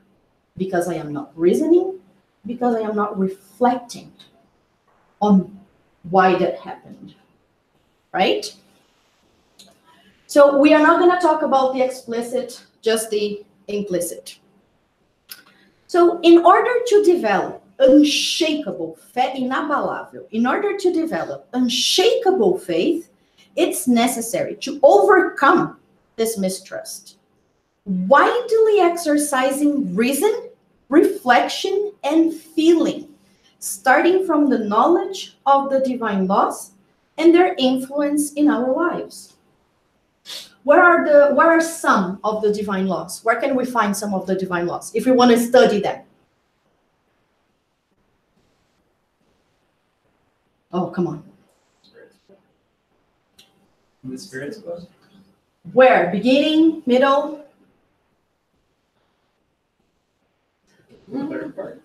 because I am not reasoning, because I am not reflecting on why that happened, right? So we are not going to talk about the explicit, just the implicit. So in order to develop unshakable, fé inabalável, in order to develop unshakable faith, it's necessary to overcome this mistrust, widely exercising reason, reflection, and feeling, starting from the knowledge of the divine laws and their influence in our lives. What are some of the divine laws? Where can we find some of the divine laws if we want to study them? Oh, come on. In the Spirit's book? Where? Beginning, middle? The third part?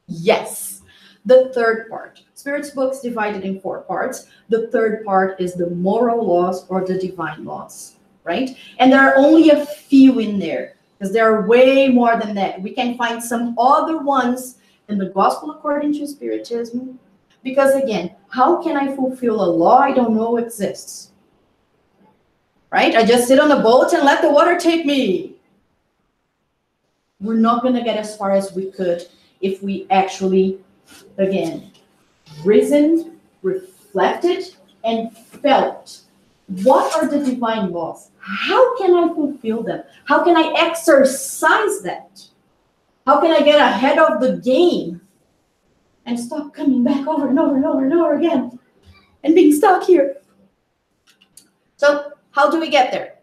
Yes, the third part. Spirit's book is divided in 4 parts. The third part is the moral laws or the divine laws, right? And there are only a few in there because there are way more than that. We can find some other ones in the Gospel according to Spiritism. Because again, how can I fulfill a law I don't know exists? Right? I just sit on a boat and let the water take me. We're not going to get as far as we could if we actually, again, reasoned, reflected, and felt. What are the divine laws? How can I fulfill them? How can I exercise that? How can I get ahead of the game and stop coming back over and over and over and over again and being stuck here? So how do we get there?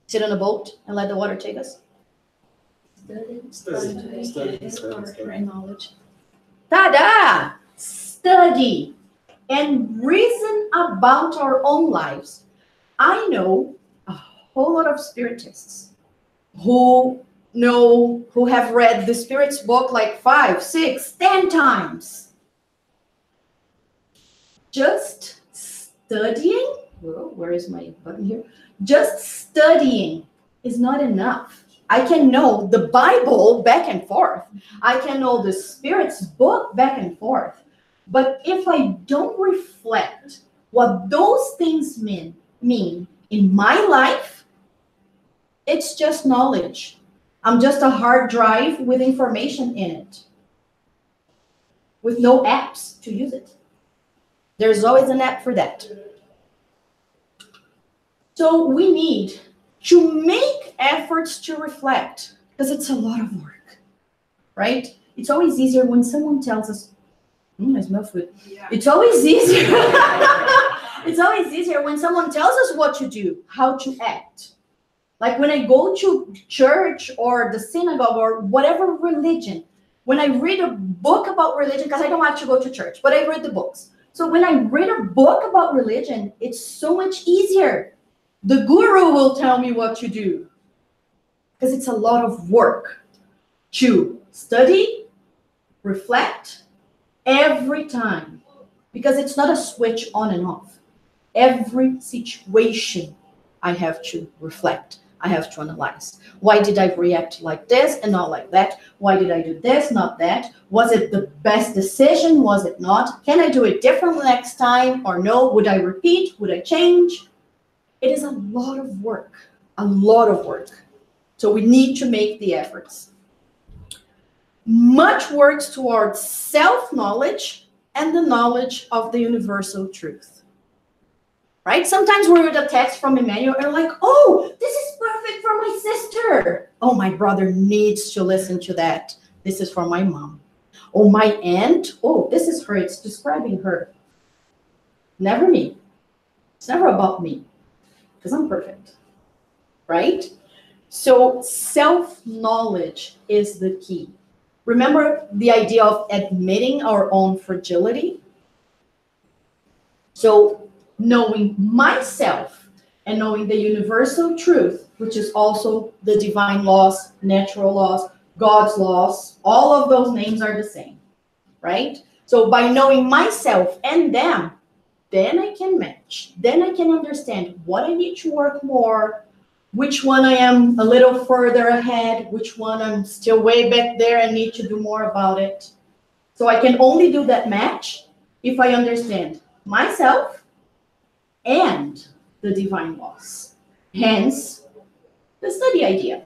Sit on a boat and let the water take us? Study. Knowledge. Ta-da! Study and reason about our own lives. I know a whole lot of spiritists who have read the Spirit's book like 5, 6, 10 times. Just studying, where is my button here? Just studying is not enough. I can know the Bible back and forth. I can know the Spirit's book back and forth. But if I don't reflect what those things mean in my life, it's just knowledge. I'm just a hard drive with information in it, with no apps to use it. There's always an app for that. So we need to make efforts to reflect, because it's a lot of work, right? It's always easier when someone tells us, I smell food. Yeah. It's always easier. It's always easier when someone tells us what to do, how to act. Like when I go to church or the synagogue or whatever religion, when I read a book about religion, because I don't actually go to church, but I read the books. So when I read a book about religion, it's so much easier. The guru will tell me what to do, because it's a lot of work to study, reflect every time, because it's not a switch on and off. Every situation I have to reflect. I have to analyze. Why did I react like this and not like that? Why did I do this, not that? Was it the best decision? Was it not? Can I do it differently next time or no? Would I repeat? Would I change? It is a lot of work, a lot of work. So we need to make the efforts. Much works towards self-knowledge and the knowledge of the universal truth. Right? Sometimes we read a text from Emmanuel and we're like, oh, this is perfect for my sister. Oh, my brother needs to listen to that. This is for my mom. Oh, my aunt. Oh, this is her. It's describing her. Never me. It's never about me, because I'm perfect. Right? So self-knowledge is the key. Remember the idea of admitting our own fragility? So knowing myself and knowing the universal truth, which is also the divine laws, natural laws, God's laws, all of those names are the same, right? So by knowing myself and them, then I can match. Then I can understand what I need to work more, which one I am a little further ahead, which one I'm still way back there and need to do more about it. So I can only do that match if I understand myself and the divine laws. Hence, the study idea.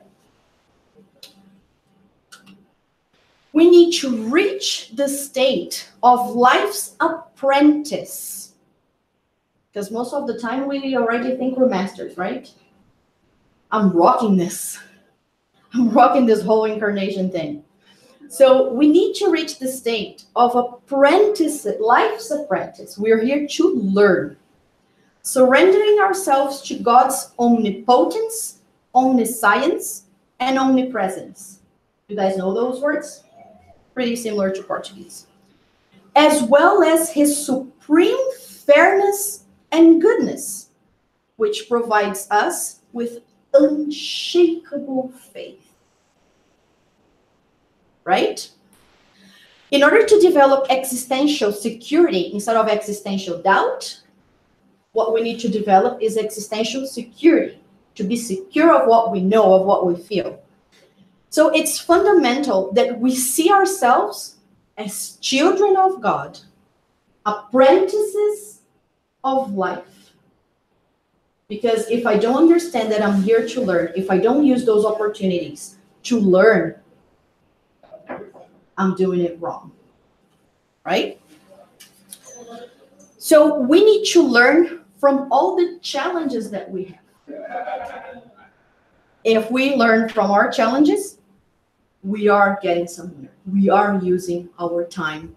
We need to reach the state of life's apprentice. Because most of the time we already think we're masters, right? I'm rocking this. I'm rocking this whole incarnation thing. So we need to reach the state of apprentice, life's apprentice. We're here to learn. Surrendering ourselves to God's omnipotence, omniscience, and omnipresence. You guys know those words? Pretty similar to Portuguese. As well as his supreme fairness and goodness, which provides us with unshakable faith. Right? In order to develop existential security instead of existential doubt, what we need to develop is existential security, to be secure of what we know, of what we feel. So it's fundamental that we see ourselves as children of God, apprentices of life. Because if I don't understand that I'm here to learn, if I don't use those opportunities to learn, I'm doing it wrong, right? So we need to learn from all the challenges that we have. If we learn from our challenges, we are getting somewhere. We are using our time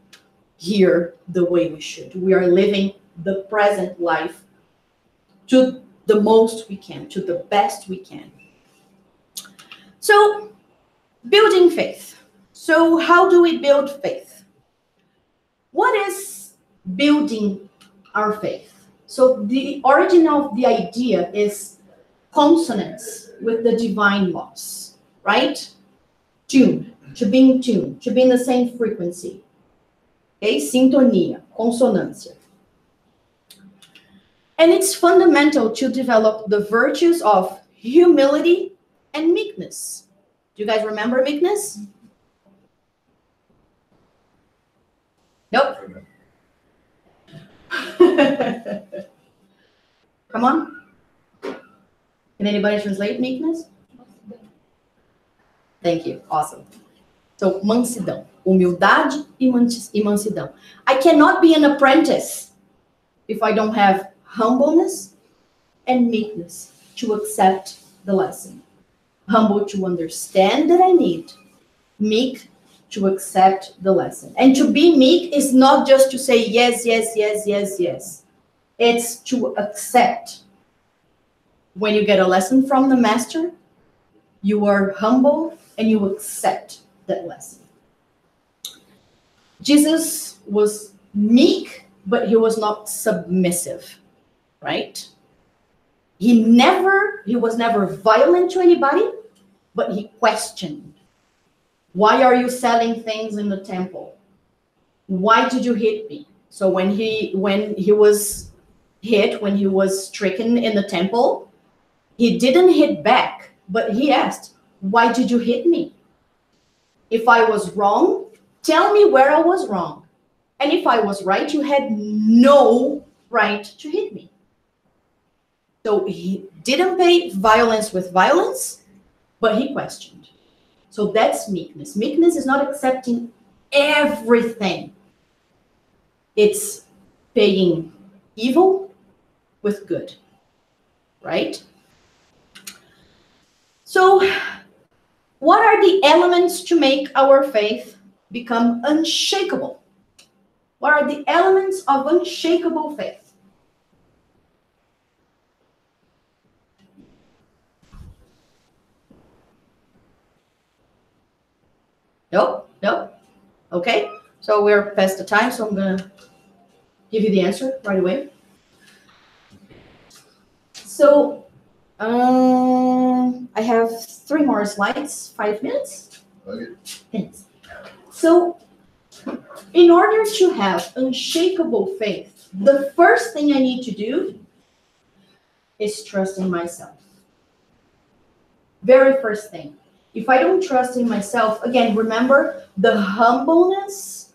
here the way we should. We are living the present life to the most we can, to the best we can. So, building faith. So how do we build faith? What is building our faith? So the origin of the idea is consonance with the divine laws, right? Tune, to be in tune, to be in the same frequency. Okay, sintonia, consonância. And it's fundamental to develop the virtues of humility and meekness. Do you guys remember meekness? Nope. Come on. Can anybody translate meekness? Thank you. Awesome. So, mansidão. Humildade e mansidão. I cannot be an apprentice if I don't have humbleness and meekness to accept the lesson. Humble to understand that I need. Meek to accept the lesson. And to be meek is not just to say yes, yes, yes, yes, yes. It's to accept. When you get a lesson from the master, you are humble and you accept that lesson. Jesus was meek, but he was not submissive, right? He was never violent to anybody, but he questioned. Why are you selling things in the temple? Why did you hit me? So when he was hit, when he was stricken in the temple, he didn't hit back, but he asked, why did you hit me? If I was wrong, tell me where I was wrong. And if I was right, you had no right to hit me. So he didn't pay violence with violence, but he questioned. So that's meekness. Meekness is not accepting everything. It's paying evil with good, right? So what are the elements to make our faith become unshakable? What are the elements of unshakable faith? Nope. Okay, so we're past the time, so I'm gonna give you the answer right away. So, I have 3 more slides, 5 minutes. Okay. Thanks. So, in order to have unshakable faith, the first thing I need to do is trust in myself. Very first thing. If I don't trust in myself, again, remember the humbleness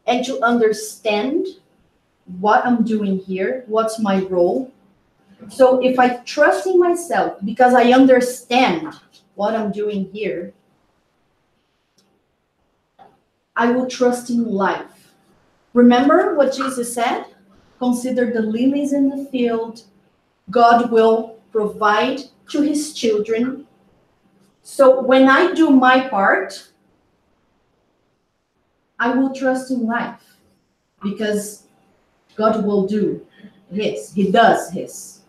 and to understand what I'm doing here, what's my role. So if I trust in myself because I understand what I'm doing here, I will trust in life. Remember what Jesus said? Consider the lilies in the field. God will provide to his children. So when I do my part, I will trust in life because God will do his. He does his.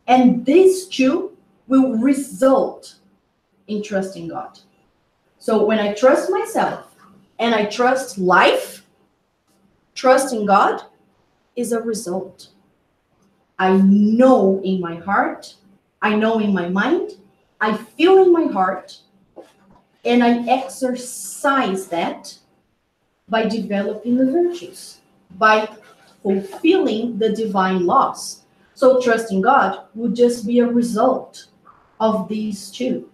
And these two will result in trusting God. So when I trust myself and I trust life, trusting God is a result. I know in my heart, I know in my mind, I feel in my heart, and I exercise that by developing the virtues, by fulfilling the divine laws. So trusting God would just be a result of these two.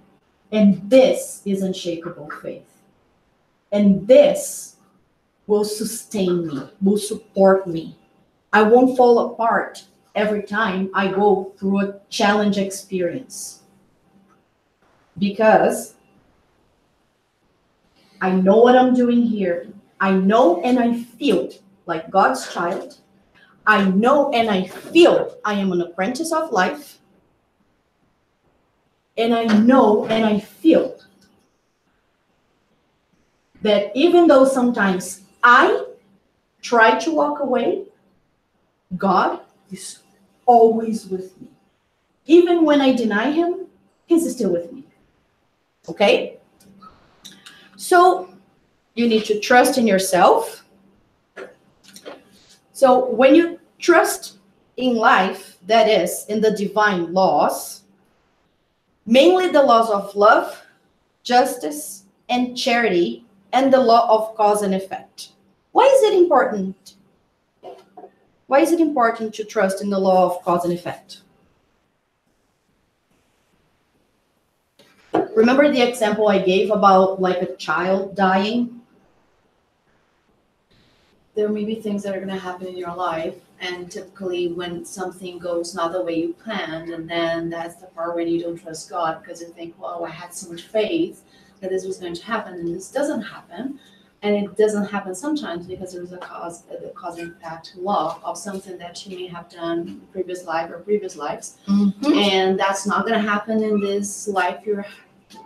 And this is unshakable faith. And this will sustain me, will support me. I won't fall apart every time I go through a challenge experience. Because I know what I'm doing here. I know and I feel like God's child. I know and I feel I am an apprentice of life. And I know and I feel that even though sometimes I try to walk away, God is always with me. Even when I deny him, he's still with me. Okay? So you need to trust in yourself. So when you trust in life, that is, in the divine laws, mainly the laws of love, justice, and charity, and the law of cause and effect. Why is it important? Why is it important to trust in the law of cause and effect? Remember the example I gave about like a child dying? There may be things that are going to happen in your life, and typically when something goes not the way you planned, and then that's the part when you don't trust God because you think, well, I had so much faith that this was going to happen, and this doesn't happen. And it doesn't happen sometimes because there's the cause and effect law of something that you may have done in previous life or previous lives. Mm-hmm. And that's not going to happen in this life you're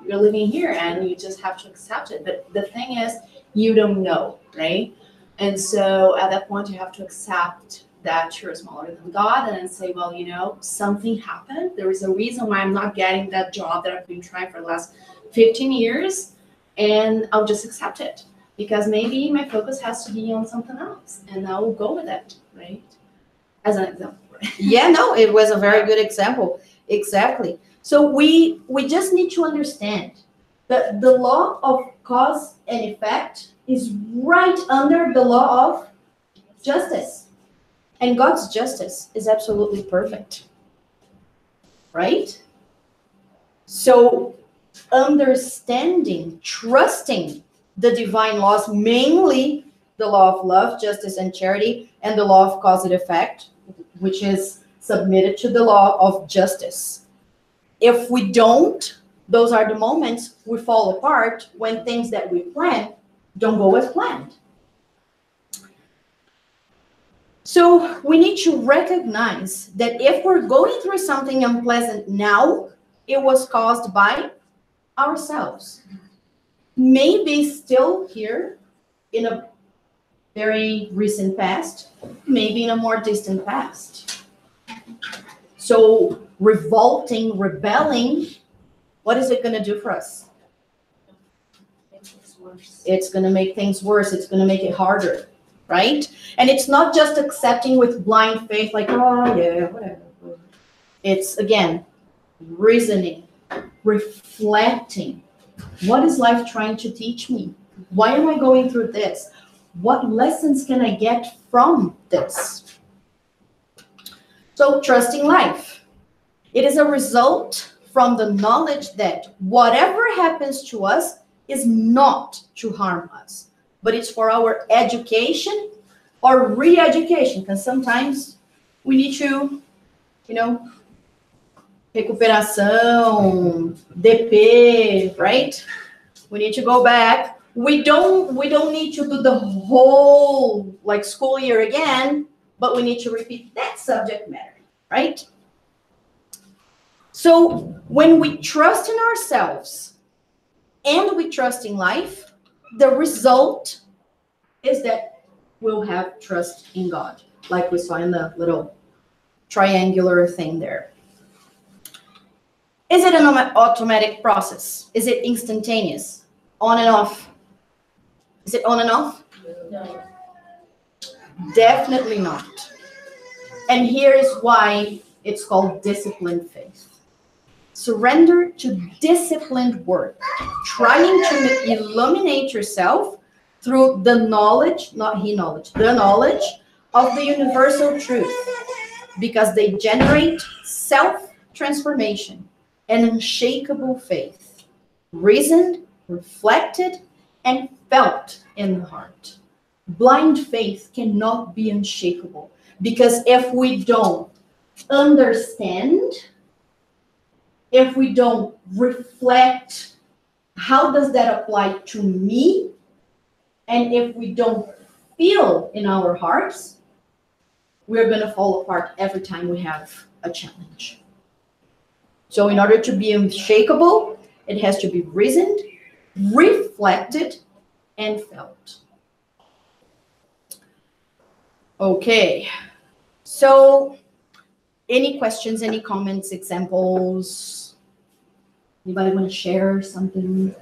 living here, and you just have to accept it. But the thing is, you don't know, right? And so at that point, you have to accept that you're smaller than God and say, well, you know, something happened. There is a reason why I'm not getting that job that I've been trying for the last 15 years, and I'll just accept it. Because maybe my focus has to be on something else, and I will go with it, right? As an example. Yeah, no, it was a very good example. Exactly. So we just need to understand that the law of cause and effect is right under the law of justice. And God's justice is absolutely perfect. Right? So understanding, trusting the divine laws, mainly the law of love, justice, and charity, and the law of cause and effect, which is submitted to the law of justice. If we don't, those are the moments we fall apart when things that we plan don't go as planned. So we need to recognize that if we're going through something unpleasant now, it was caused by ourselves. Maybe still here in a very recent past, maybe in a more distant past. So revolting, rebelling, what is it going to do for us? It's going to make things worse. It's going to make it harder, right? And it's not just accepting with blind faith, like, oh, yeah, whatever. It's, again, reasoning, reflecting. What is life trying to teach me? Why am I going through this? What lessons can I get from this? So trusting life. It is a result from the knowledge that whatever happens to us is not to harm us, but it's for our education or re-education, because sometimes we need to, recuperação, DP, right? We need to go back. We don't need to do the whole school year again, but we need to repeat that subject matter, right? So when we trust in ourselves and we trust in life, the result is that we'll have trust in God, like we saw in the little triangular thing there. Is it an automatic process? Is it instantaneous? On and off? Is it on and off? No. Definitely not. And here is why it's called disciplined faith. Surrender to disciplined work, trying to illuminate yourself through the knowledge, not the knowledge of the universal truth, because they generate self-transformation and unshakable faith, reasoned, reflected, and felt in the heart. Blind faith cannot be unshakable, because if we don't understand, if we don't reflect, how does that apply to me? And if we don't feel in our hearts, we're going to fall apart every time we have a challenge. So in order to be unshakable, it has to be reasoned, reflected, and felt. Okay. So any questions, any comments, examples? Anybody want to share something?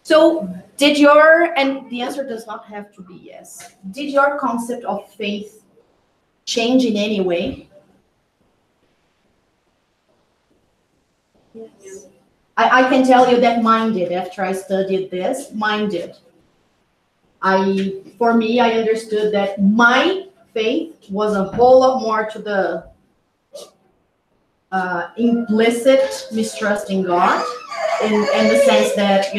So and the answer does not have to be yes. Did your concept of faith change in any way? Yes. I can tell you that mine did. After I studied this, mine did. For me, I understood that my faith was a whole lot more to the implicit mistrust in God, in the sense that,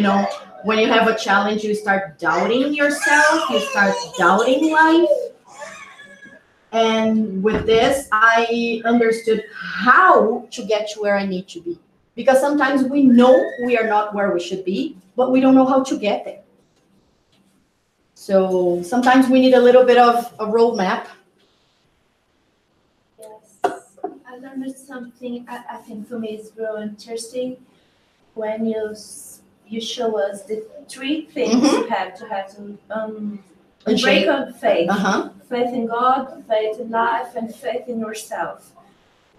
when you have a challenge, you start doubting yourself, you start doubting life. And with this, I understood how to get to where I need to be. Because sometimes we know we are not where we should be, but we don't know how to get there. So sometimes we need a little bit of a roadmap. Yes. I learned something I think for me is really interesting when you show us the three things you have to break up faith. Faith in God, faith in life, and faith in yourself.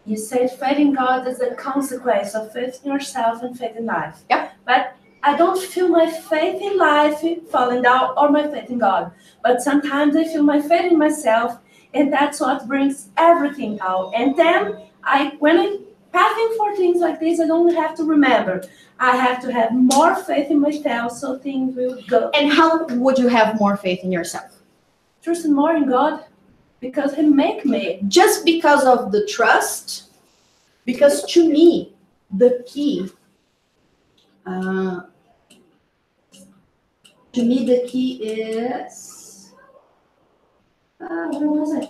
You said faith in God is a consequence of faith in yourself and faith in life. Yep. But I don't feel my faith in life falling down or my faith in God. But sometimes I feel my faith in myself, and that's what brings everything out. And then when I'm passing for things like this, I don't have to remember. I have to have more faith in myself so things will go. And how would you have more faith in yourself? Trusting more in God, because He make me. Just because of the trust, because to me, the key is, where was it?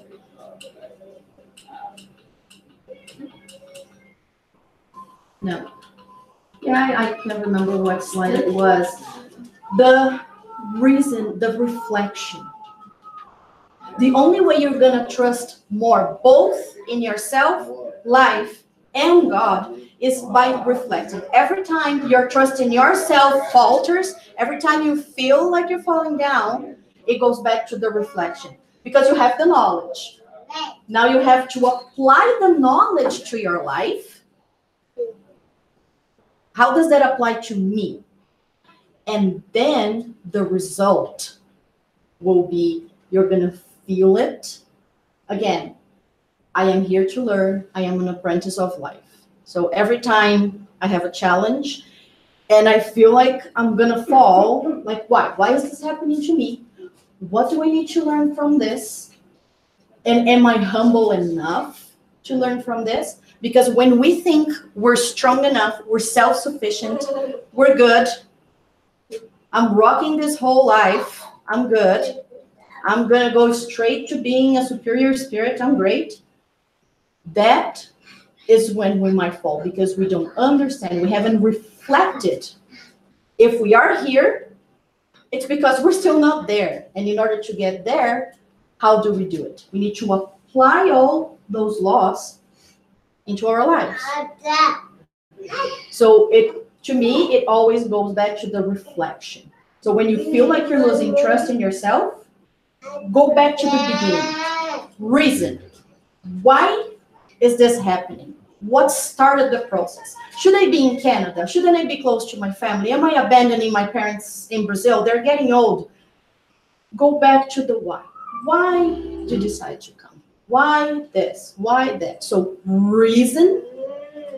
No. Yeah, I can't remember what slide it was. The reason, the reflection. The only way you're going to trust more, both in yourself, life, and God, is by reflecting. Every time your trust in yourself falters, every time you feel like you're falling down, it goes back to the reflection. Because you have the knowledge. Now you have to apply the knowledge to your life. How does that apply to me? And then the result will be, you're going to feel it. Again, I am here to learn. I am an apprentice of life. So every time I have a challenge and I feel like I'm gonna fall, like why? Why is this happening to me? What do I need to learn from this? And am I humble enough to learn from this? Because when we think we're strong enough, we're self-sufficient, we're good, I'm rocking this whole life, I'm good, I'm gonna go straight to being a superior spirit, I'm great. That is when we might fall, because we don't understand, we haven't reflected. If we are here, it's because we're still not there. And in order to get there, how do we do it? We need to apply all those laws into our lives. So to me, it always goes back to the reflection. So when you feel like you're losing trust in yourself, go back to the beginning. Reason. Why is this happening? What started the process? Should I be in Canada? Shouldn't I be close to my family? Am I abandoning my parents in Brazil? They're getting old. Go back to the why. Why did you decide to come? Why this? Why that? So reason,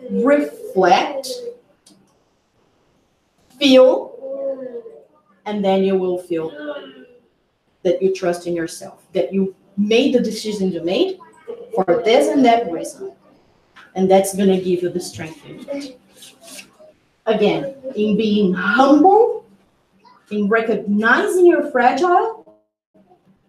reflect, feel, and then you will feel that you trust in yourself, that you made the decision you made for this and that reason. And that's going to give you the strength you need. Again, in being humble, in recognizing you're fragile,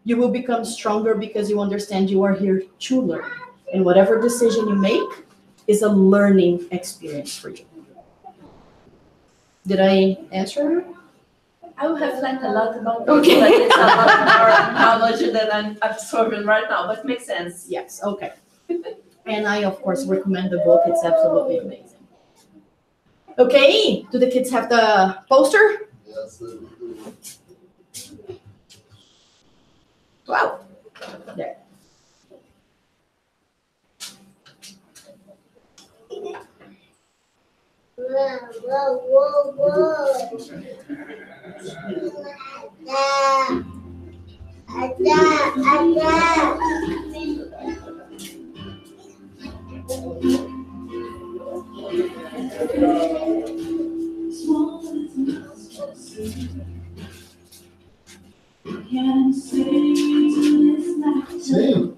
you will become stronger because you understand you are here to learn. And whatever decision you make is a learning experience for you. Did I answer? I will reflect a lot about this, but it's a lot more knowledge that I'm absorbing right now, but makes sense. Yes, okay. And I, of course, recommend the book. It's absolutely amazing. Okay, do the kids have the poster? Yes, they do. Wow. There. Sim.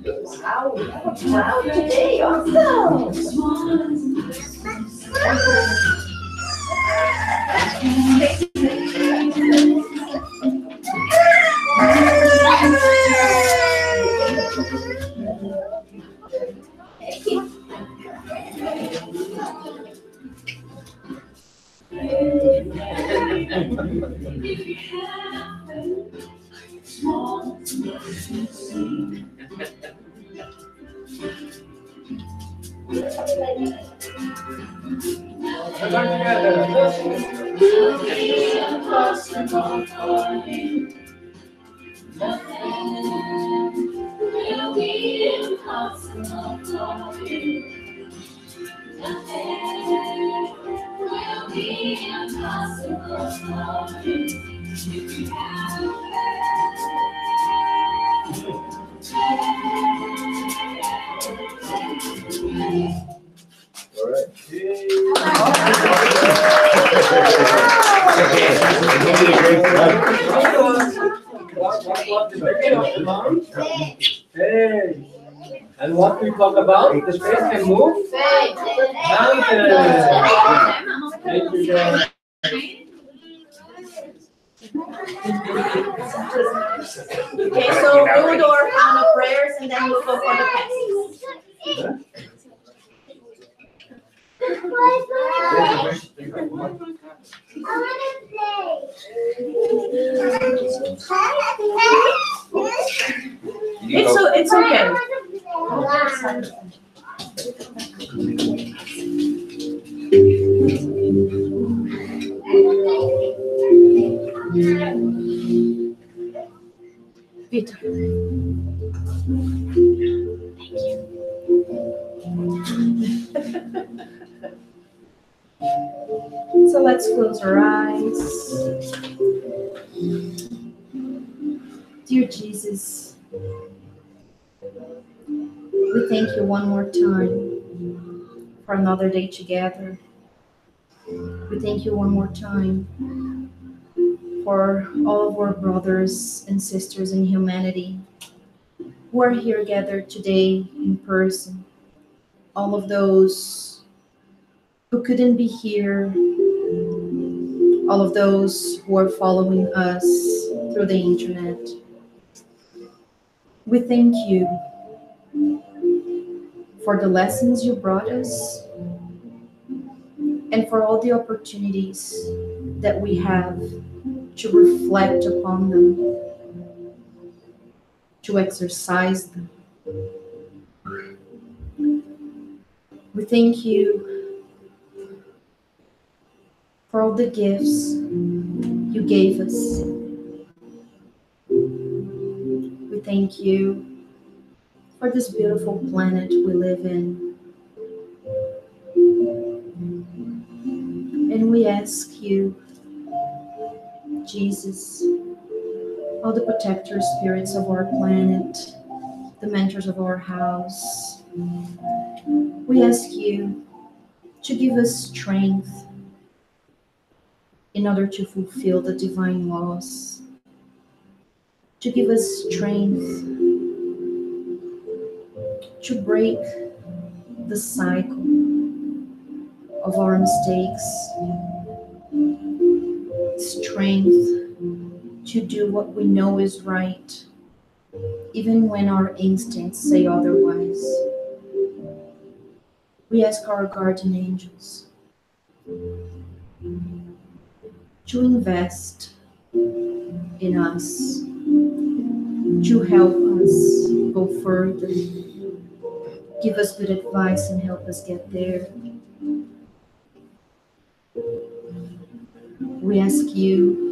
Wow, we have a crowd today. Awesome. All right. Hey. And what we talk about? The space can move? Mountains. Thank you, guys. Okay, so we will do our final prayers and then we'll go for the passings. It's okay. Peter. So let's close our eyes. Dear Jesus, We thank you one more time for another day together. We thank you one more time for all of our brothers and sisters in humanity who are here gathered today in person. All of those who couldn't be here, all of those who are following us through the internet. We thank you for the lessons you brought us and for all the opportunities that we have to reflect upon them, to exercise them. We thank you for all the gifts you gave us. We thank you for this beautiful planet we live in. And we ask you, Jesus, all the protector spirits of our planet, the mentors of our house, we ask you to give us strength in order to fulfill the divine laws, to give us strength to break the cycle of our mistakes, strength to do what we know is right, even when our instincts say otherwise. We ask our guardian angels to invest in us, to help us go further, give us good advice and help us get there. We ask you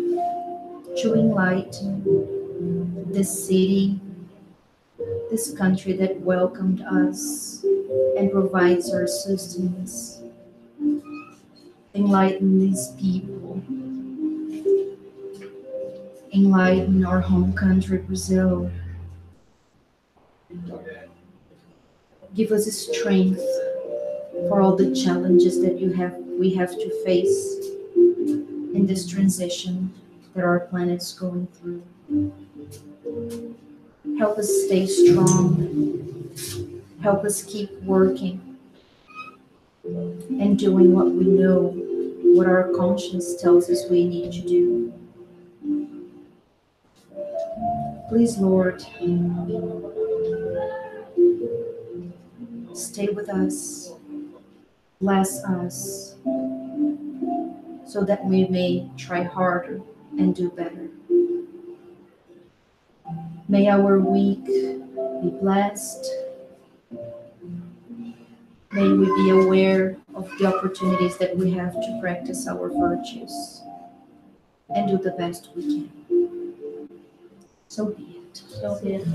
to enlighten this city, this country that welcomed us and provides our sustenance. Enlighten these people. Enlighten our home country, Brazil. Give us strength for all the challenges that we have to face in this transition that our planet's going through. Help us stay strong. Help us keep working and doing what we know, what our conscience tells us we need to do. Please, Lord, stay with us, bless us, so that we may try harder and do better. May our week be blessed. May we be aware of the opportunities that we have to practice our virtues and do the best we can. So be it. So be it.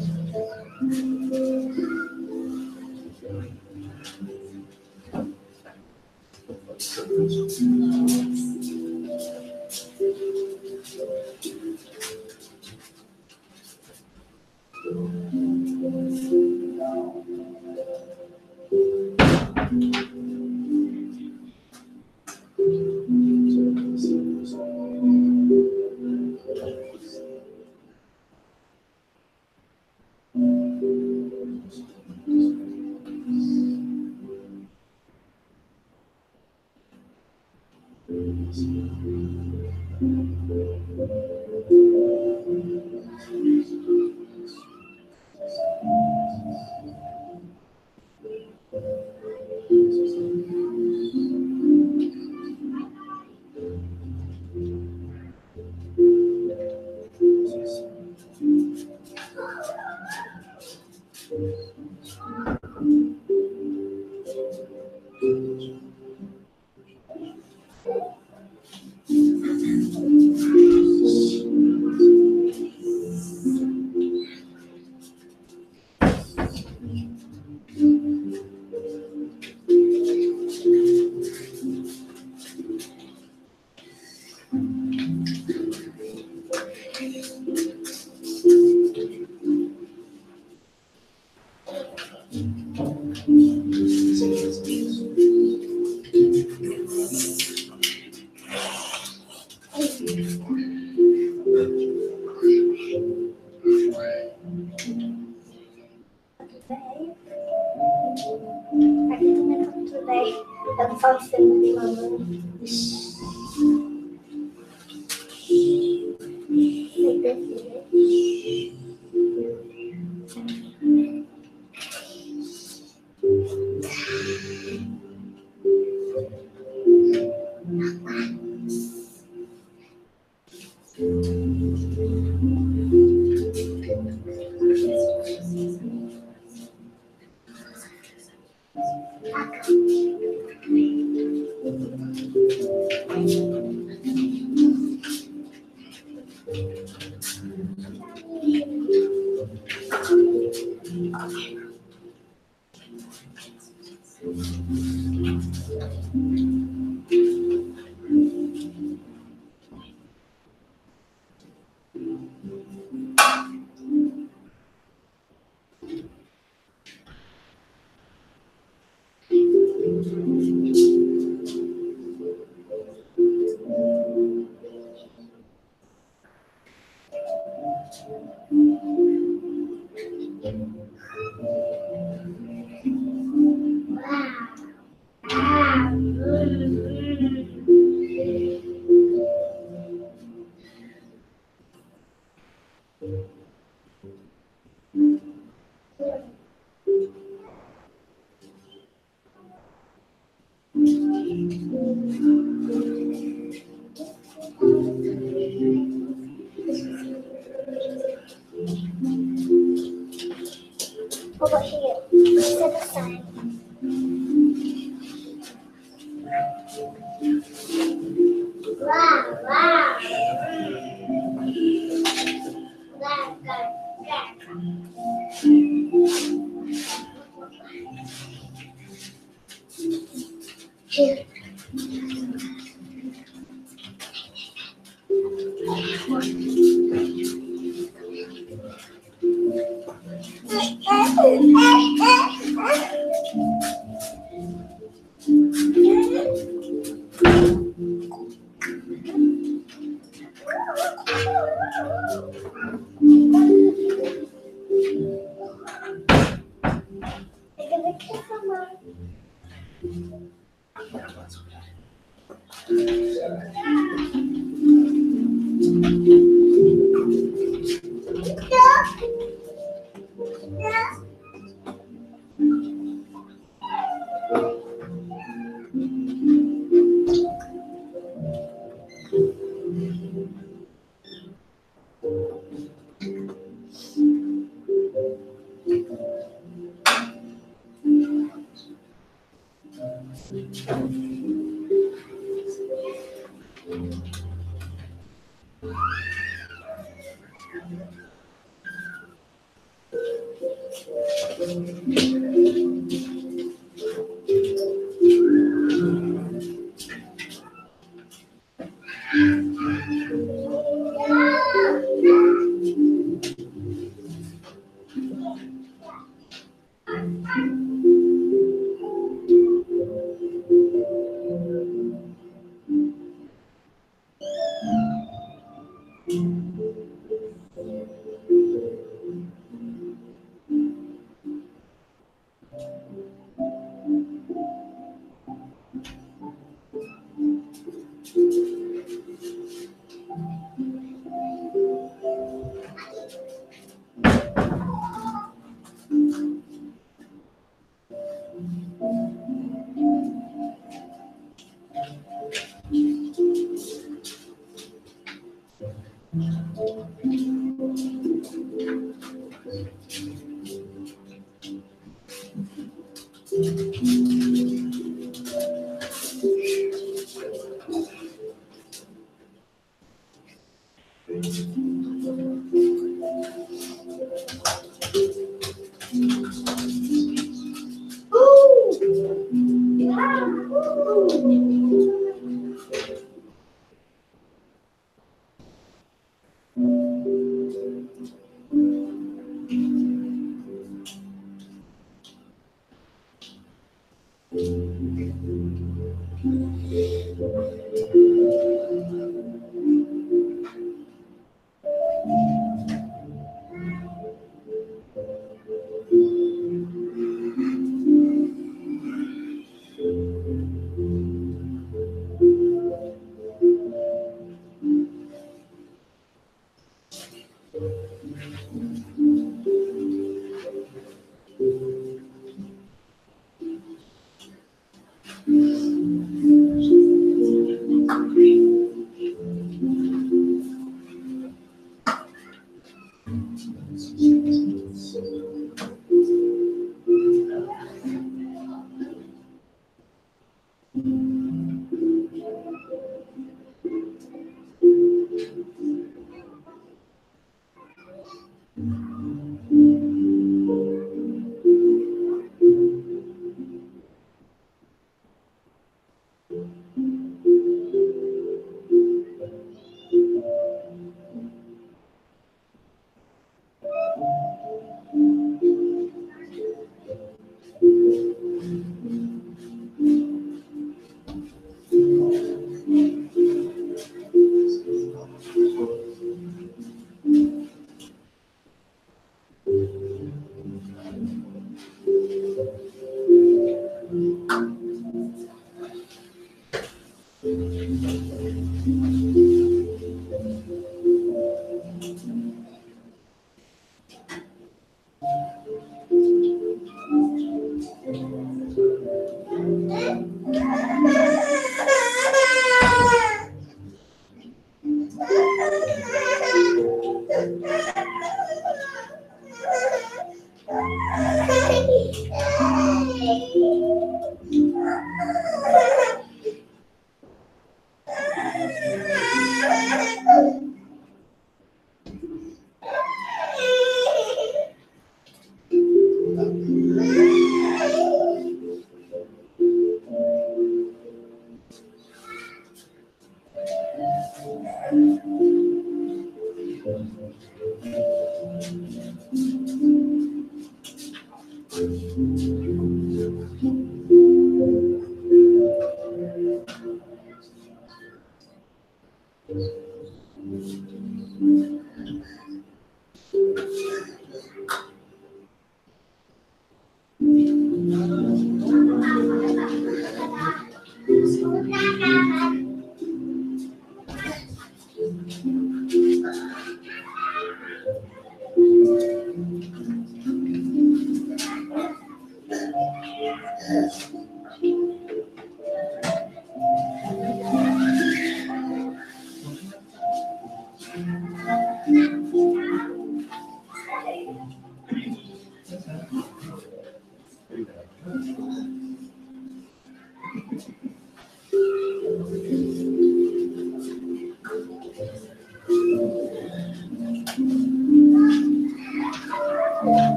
Nossa, tem uma mãe. Over here. Set aside. Wow, wow. Here.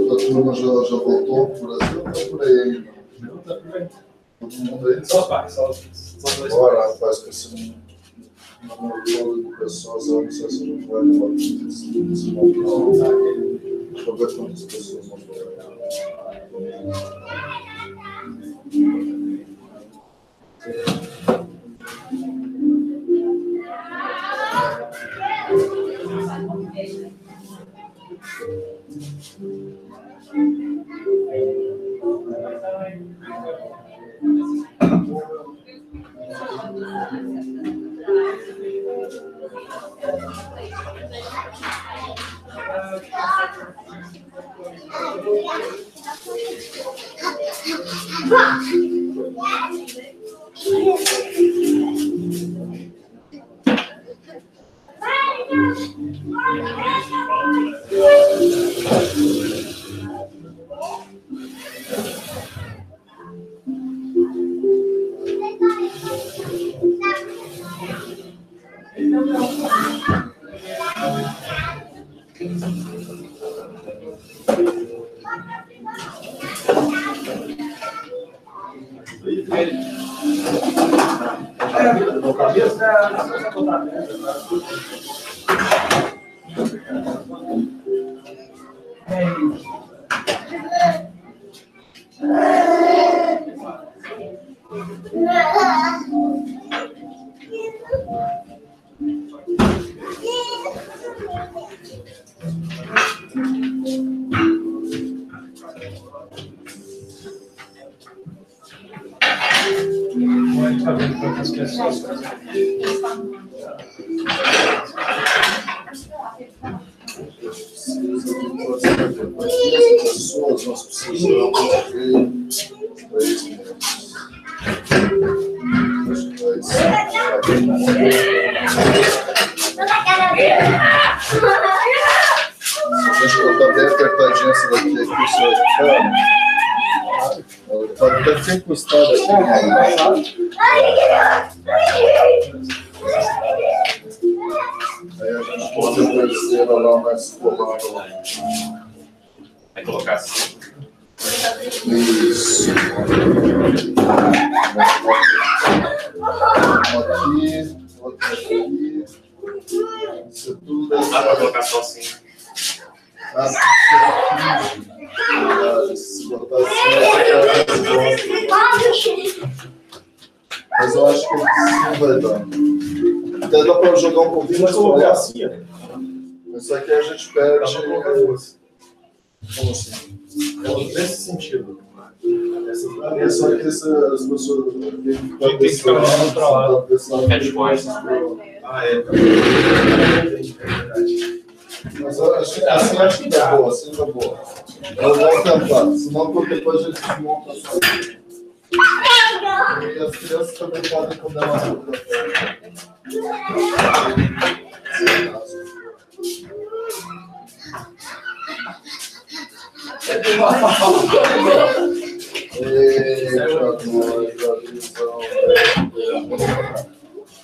A turma já voltou pro Brasil, tá por aí ainda. Não, tá por aí. Todo mundo aí. Só os pais, só dois Bora, pais. rapaz, com esse número todo de pessoas, eu não sei se não vai levar esse local. Deixa eu ver quantas pessoas vão ter. Tá vendo quantas pessoas nós precisamos ver 3 minutos. Se a gente botar bem apertadinho essa daqui, aqui, o senhor pode até ser encostado aqui. Aí a gente pode oferecer lá mais colado. Vai colocar assim. Isso. Aqui, outra aqui. Isso tudo é. Dá pra colocar só assim. Se botar assim, mas eu acho que assim vai dar. Até dá para jogar um pouquinho mais colocar assim, ó. Isso aqui a gente perde. Dá pra colocar duas. Como assim? Nesse sentido. É só que as pessoas tem que ficar olhando do outro lado. Headboard. Ah, é. Mas assim acho que dá boa, assim dá boa. Eu vou tentar, senão depois a gente desmonta só. E as crianças também podem comer uma fruta.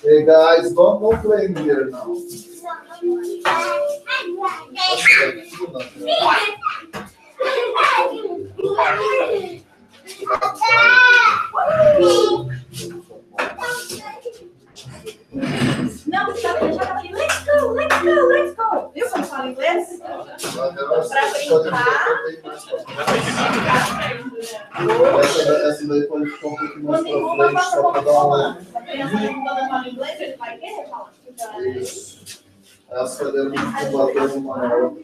Hey guys, don't play here now. Não, já tava ali. Let's go, let's go, let's go. Viu como fala inglês? Pra brincar. Essa daí pode ficar um pouquinho mais pra frente, só pra dar uma. A criança toda fala inglês, ele vai querer falar. Essa daí é muito combater de manual.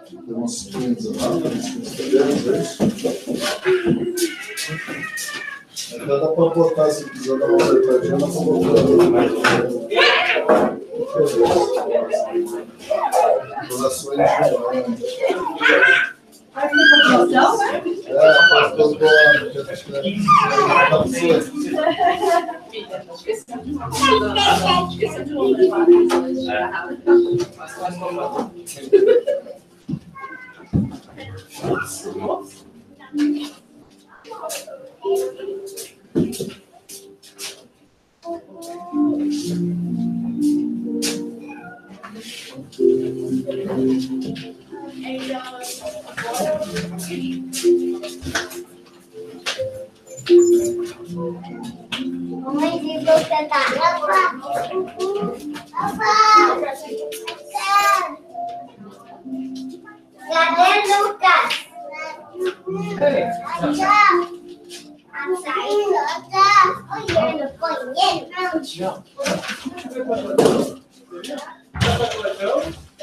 Tem uns 15 lá, uns cabelos, até dá pra botar, se quiser dar uma apertadinha, dá pra botar. Doações Faz informação, né? faz todo ano. Esqueci de levar. Mamãe, se você tá cadê Lucas?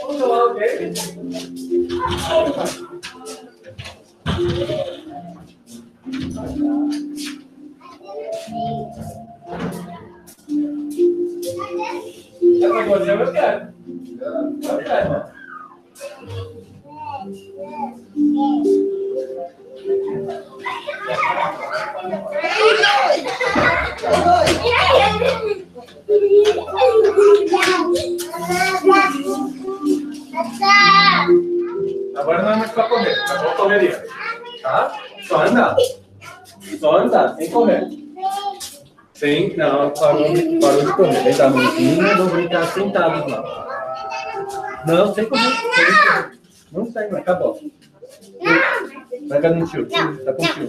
Olha no banheiro. Agora não é mais pra correr, agora correria. Tá? Só andar. Só andar, sem correr. Sem, não, parou de correr. Deitar no menino, não brincar sentados lá. Não, sem correr. Não sai, mas acabou. Vai cá no tio, tá com o tio.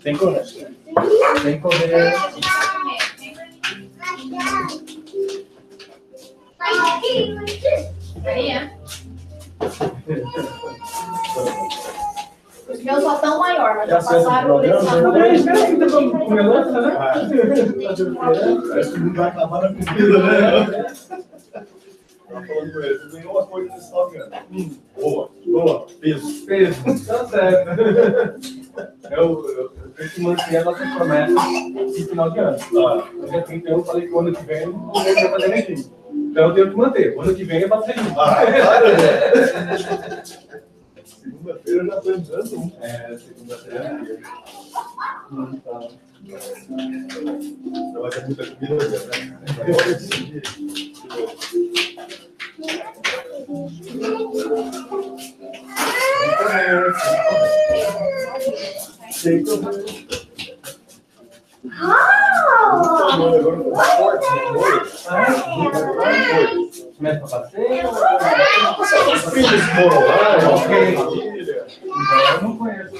Sem correr. Sem correr. Os meus só estão maior, mas já Já saiu do passaram por esse programa? tamanho. Espera aí, tá comendo lança, né? Parece que não vai acabar na comida, né? Ela falando com ele, tu ganhou uma coisa nesse 9 anos. Boa, boa, peso. Peso, tá certo. Eu tenho que manter a nossa promessa de final de ano. Hoje é 31, eu falei que o ano que vem não vai fazer regime. Então eu tenho que manter. O ano que vem eu faço regime. Claro, né? Segunda-feira eu já tô entrando. Segunda-feira. Tá. Não vai ter muita comida, né? Sem correr. Agora eu tô forte, Começa pra passeio? os filhos foram lá, família. Eu não conheço o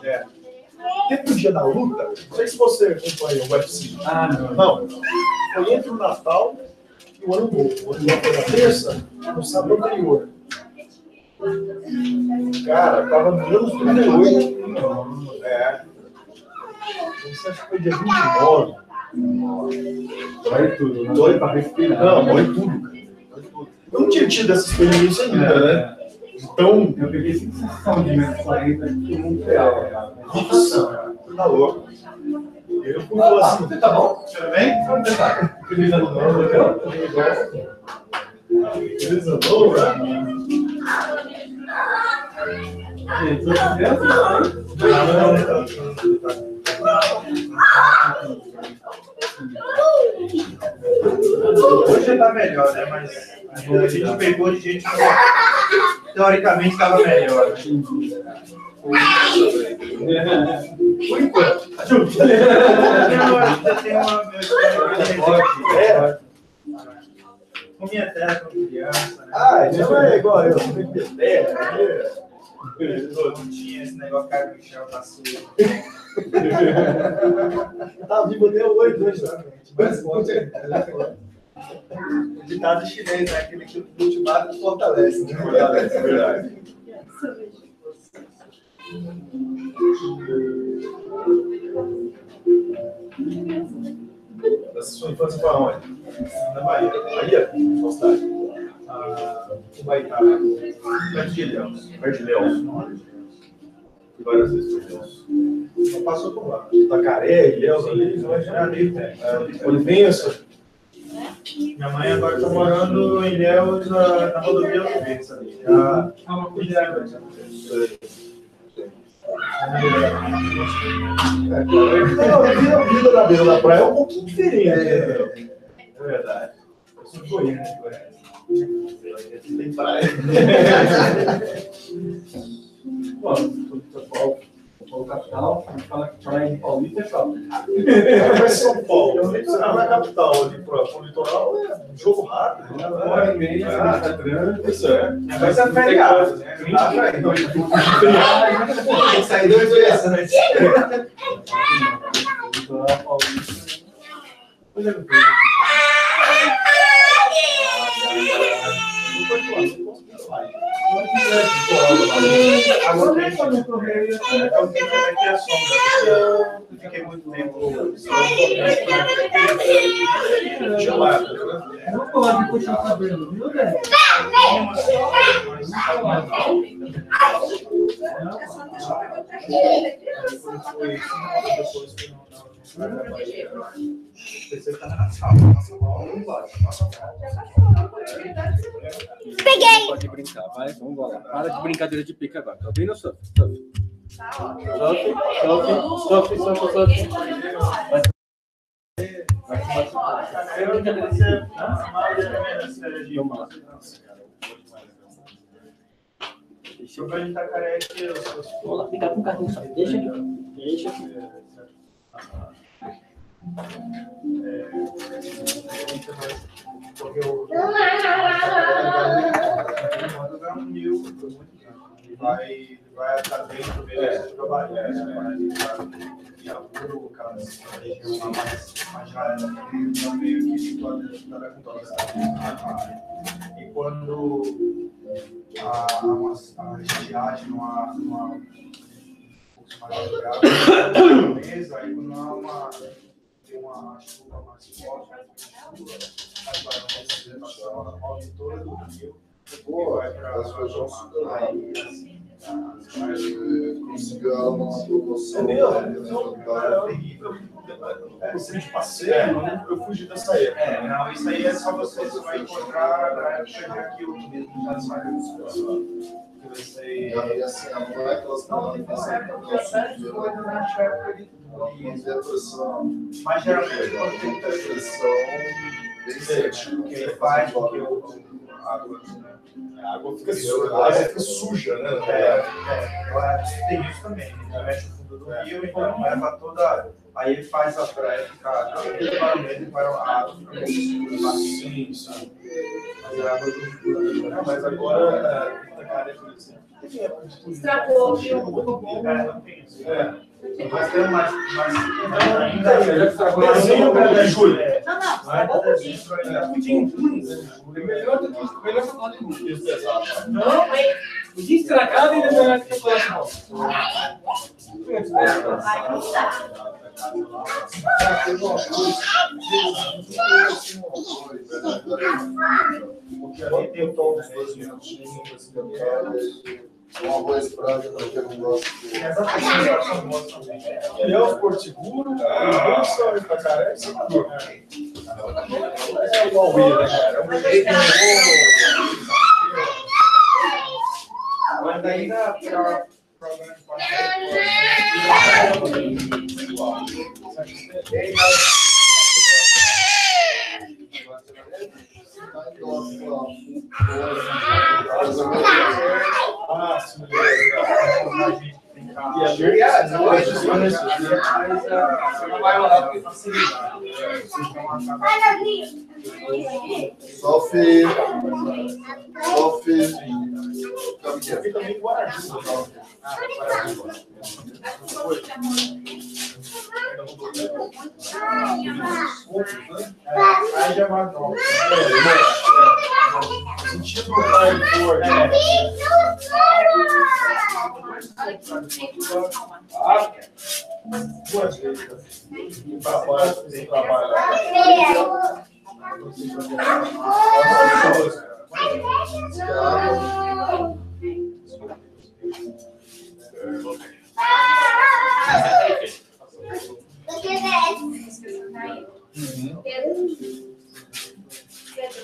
Cara, teve o dia da luta, não sei se você acompanha o UFC. Não. Foi entre o Natal e o Ano Novo. O Ano Novo foi na terça, no sábado anterior. Cara, tava menos 38. Você acha que foi dia 29? Dói tudo, né? Dói pra respirar. Não, dói tudo, cara. Dói tudo. não tinha tido essa experiência ainda, né? Então, eu peguei sensação de -40 aqui muito real. nossa, tá louco. Eu fui assim, Você tá bom? tudo bem? Como você tá? Feliz ano novo, viu? Feliz ano novo, Hoje tá melhor, né? Mas a gente pegou de gente que teoricamente estava melhor. por enquanto. Ainda tem uma com minha terra como criança, né? Ah, então é igual eu, não tem ideia. Não tinha esse negócio de cair no chão, tá sujo. Tá vivo até hoje, justamente. Mas forte é. O ditado chinês, né? Aquele que o ultimato fortalece, né? Fortalece, é verdade. Da sua infância foi aonde? Na Bahia. Bahia? Qual cidade? Humaitá. Perto de Ilhéus. Perto de Ilhéus. Fui várias vezes por Ilhéus. Não passou por lá. Tacaré, Ilhéus ali. Olivença. Minha mãe agora está morando em Ilhéus, na rodovia Olivença ali. Já A vida na beira da praia é um pouquinho diferente. É verdade. Eu sou goiano, tem praia. Bom, São Paulo capital, a gente fala que praia de Paulista é shopping. Mas São Paulo, não é capital ali para o litoral, é um jogo rápido. Uma hora e meia, você está trânsito. Isso é. Mas é feriado, né? Tem que sair 2 vezes, né? Agora tem que aqui a sombra. Eu fiquei muito tempo Gelado. Vamos falar de puxar o cabelo, viu, Débora? Peguei! Pode brincar, vai, vamos lá. Para de brincadeira de pica agora. Tá ouvindo, Sof? Sof. Deixa eu ver onde tá careca. Vamos lá, ficar com o carrinho só. Deixa aqui. Porque eu vai estar dentro dele de trabalho, e a boca, a região mais rara meio que situada com toda essa. E quando a estiagem numa mesa, aí quando há uma chuva mais forte, aí vai uma sedimentação, ela move toda do rio. Boa, as regiões conseguiu ela uma promoção. Você de passeio, eu fugi dessa época. Não, isso aí é só você vai encontrar na época de aqui o mesmo já saiu. E assim, não é aquelas mas geralmente quando tem pressão bem certinho, o que ele faz, porque a água fica suja, né? Tem isso também, ele mexe no fundo do rio, então leva toda. Aí ele faz a praia ficar para o meio para a água fica meio escura. Sim. Mas a água do mas agora Estragou, viu? Não tem isso. Mas tem mais ainda é julho. Melhor chocolate do mundo. Não, o dia estragado ainda melhor que chocolate bom. Porque ali tem o tom dos 2 minutinhos, um arroz prato para quem não gosta. Ele é o Porto Seguro, o Wilson, o Itacaré e o Salvador. É o Huawei, né, cara? É um jeito Mas daí dá para Sophie. fica meio guardado. Aí já vai não. Sentido do pai for. Duas vezes. Trabalho.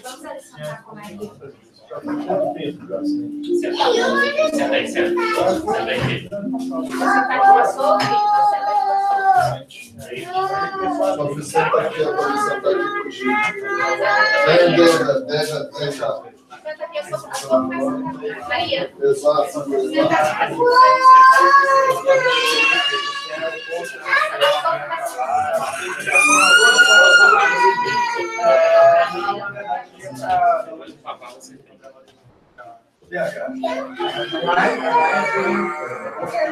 Vamos adicionar como é que Senta aí, senta. Senta aí. você faz uma sopa e você faz uma sopa. Sophie, senta aqui, eu vou sentar aqui contigo. Deixa. Senta aqui, a sopa faz Maria. Exato.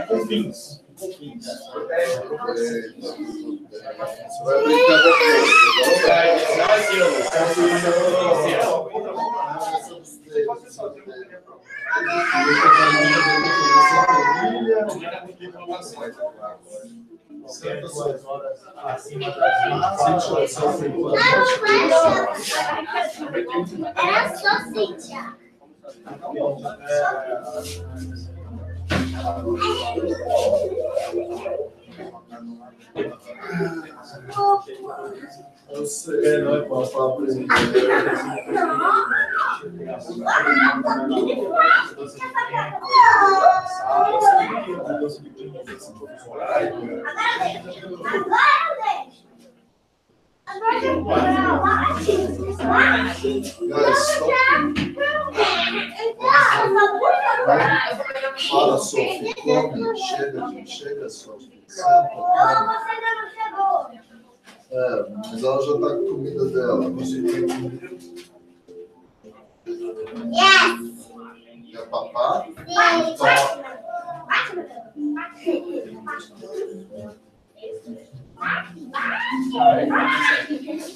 Com fins. Você vai brincar Era só Cíntia. Eu sei, não é para falar Fala, Sophie, come, chega, Sophie. Mas ela já está com a comida dela. Quer papar?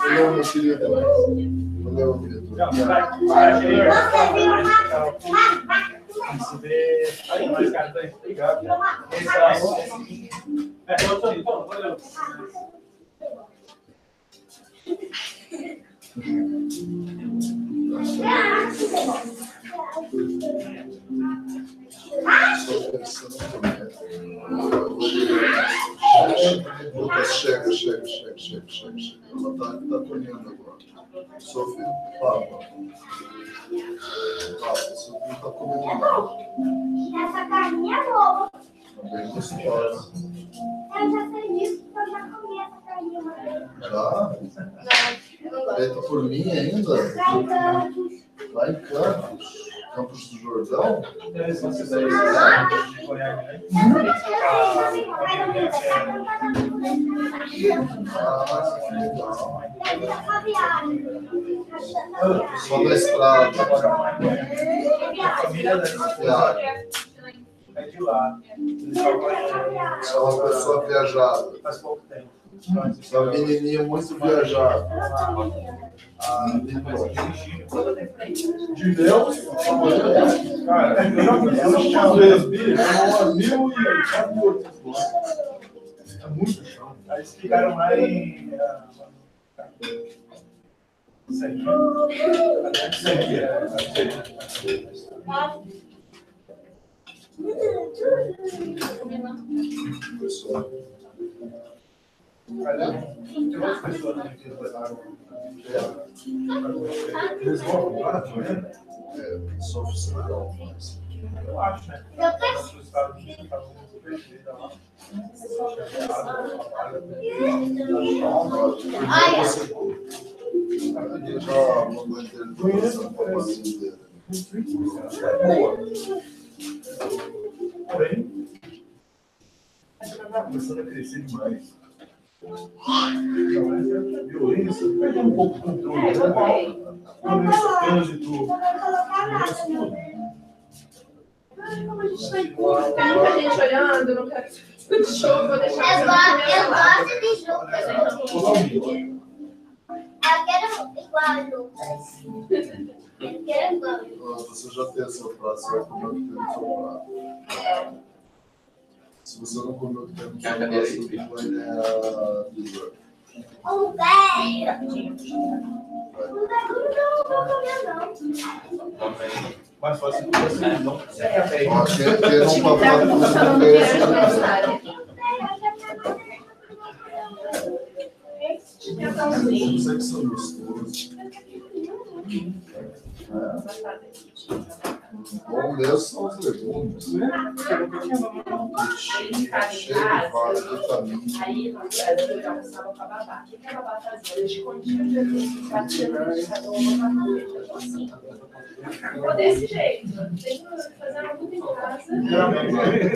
Não, meu querido. Valeu, Vitor. Se vê. Aí, mais cara, tá aí. Obrigado. Valeu. Chega. Ela tá colhendo agora. Sophie, papa. Sophie tá comendo nada. Essa carninha é boa. Bem gostosa. Eu já sei disso, eu já comi essa carninha uma vez. Já? Feita por mim ainda? Lá em Campos do Jordão? Só da estrada. É de lá. Você é uma pessoa viajada. Faz pouco tempo. Você é uma menininha muito viajada. De Deus? Cara, eu já fui umas vezes, bicho, umas 1.400. É muito chão. É Aí eles ficaram lá em. Isso aqui. Isso aqui tem outras pessoas que levaram. Eles vão lá, tá vendo? Só oficial. Eu acho, né? Os Estados Unidos estavam perfeitos lá. Ele já mandou interpretação para a brasileira. Boa. Porém, está começando a crescer demais. Violência, perde um pouco o controle. Violência, trânsito, violência, tudo. Como a gente tá em curso, tem muita gente olhando, não quero que show, vou deixar Eu gosto de jogo. Eu quero igual a Lucas. Eu quero igual. Você já tem seu prato, você vai comer o que tem no seu prato. Se você não comer o que tem no seu prato, você vai ganhar dessert. Mais fácil que você não. Quem não está falando você não ganha essa Não sei que são gostosos. Bom mesmo são os legumes. Cheio de várias vitaminas. Aí, no Brasil, eu almoçava com a babá. O que a babá fazia? Eu escondia Jesus, batia no liquidificador, assim. Ficou desse jeito. Tem que fazer uma coisa em casa.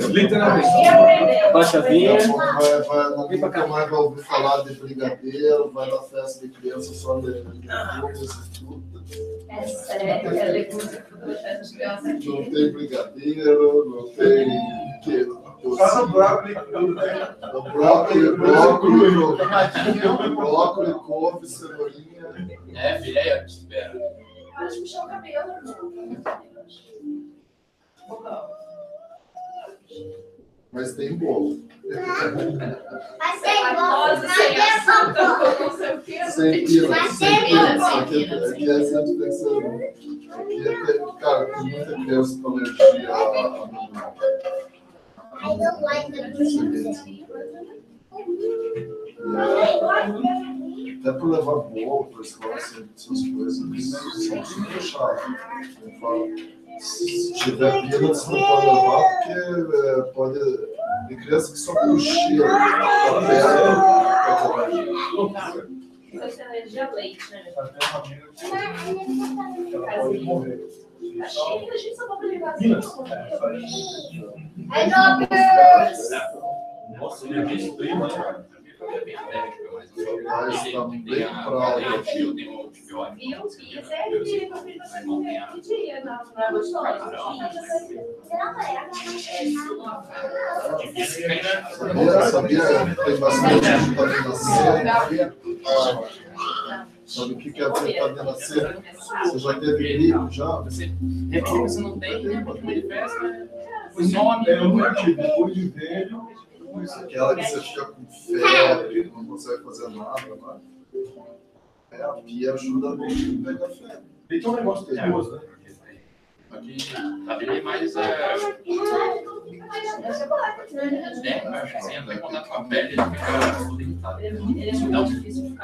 Literalmente. E aprender. Baixa a vinha. Nunca mais vai ouvir falar de brigadeiro, vai na festa de criança só de legumes e fruta. É sério, é legumes e fruta das festas de criança aqui. Não tem brigadeiro, não tem Só no brócolis, tudo, né? brócolis, couve, cenourinha. É, filha, aí, ó, te espera. Para de puxar o cabelo, irmão. Mas tem bolo. Mas tem bolo, mas tem bolo. Não sei o que. Sem pila, sem pila. Aqui é sempre tem que ser. Aqui é, cara, tem muita criança com alergia a amendoim. I don't like the Até por levar bolo para a escola, essas coisas, são super chato. Eu falo, se tiver pila, você não pode levar, porque pode. Tem criança que só com o cheiro da perna. Você é alergia a leite, né? Ela pode morrer. A gente só pode levar assim. I love girls. Nossa, ele é bem primo, né? Mas tá bem praia. Viu? Isso é ridículo. Que dia? Não é gostoso. Sabia que tem bastante vitamina C? Sabe o que é a vitamina C? Você já teve gripe já? Você não tem, né? Porque manifesta o nome. Eu nunca tive, depois de velho. Aquela que você fica com febre, não consegue fazer nada, né? A pia ajuda a não pegar febre. Tem um negócio perigoso, né? Aqui, a dele é mais sendo em contato com a pele, ele fica tudo irritado. Então,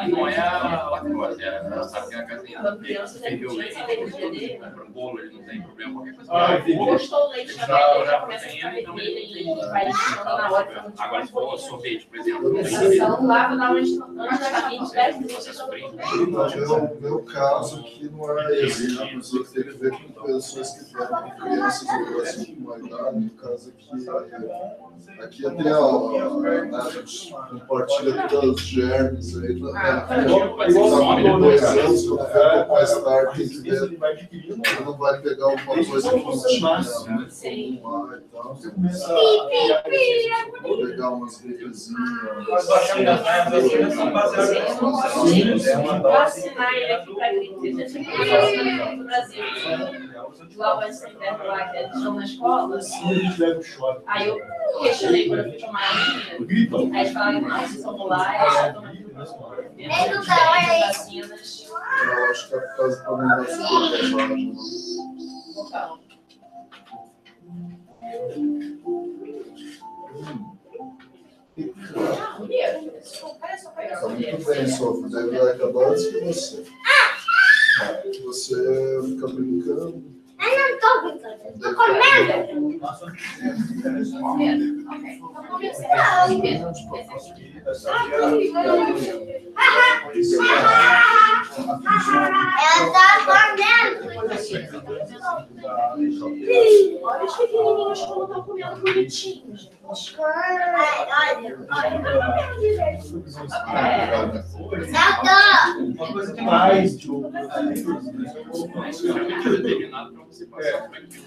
não é a lactose, sabe que a casinha ferveu o leite, para o bolo, ele não tem problema, qualquer coisa. Gostou o leite da pele, já começa a ficar vermelho e vai enchendo na hora. Agora, se for sorvete, por exemplo, Então, lava, dá uma instantânea, 20, 10 minutos. No meu caso aqui não era esse, né? Mas eu teve que ver com pessoas que vieram com crianças ou assim, com uma idade, no caso aqui até a gente compartilha todos os germes aí, né? Depois, quando for mais tarde, tem que ver, ele não vai pegar uma coisa que não tinha, né? Vou pegar umas gripezinhas. Vacinar ele aqui para gripe, a gente vai no Brasil. lá o inverno lá que eles estão na escola. E eles levam choque. Aí eu questionei quando eu fui tomar a menina. Aí eles falaram, não, vocês vão lá, eles estão na vacinas. Eu acho que é por causa da combinação. Tá muito bem, Sofia. Deve acabar antes que você. Você fica brincando. Eu não tô brincando, tô comendo. Ela tá comendo. Olha os pequenininhos como estão comendo bonitinho, gente. Uma coisa que mais de determinado para você passar por aquilo.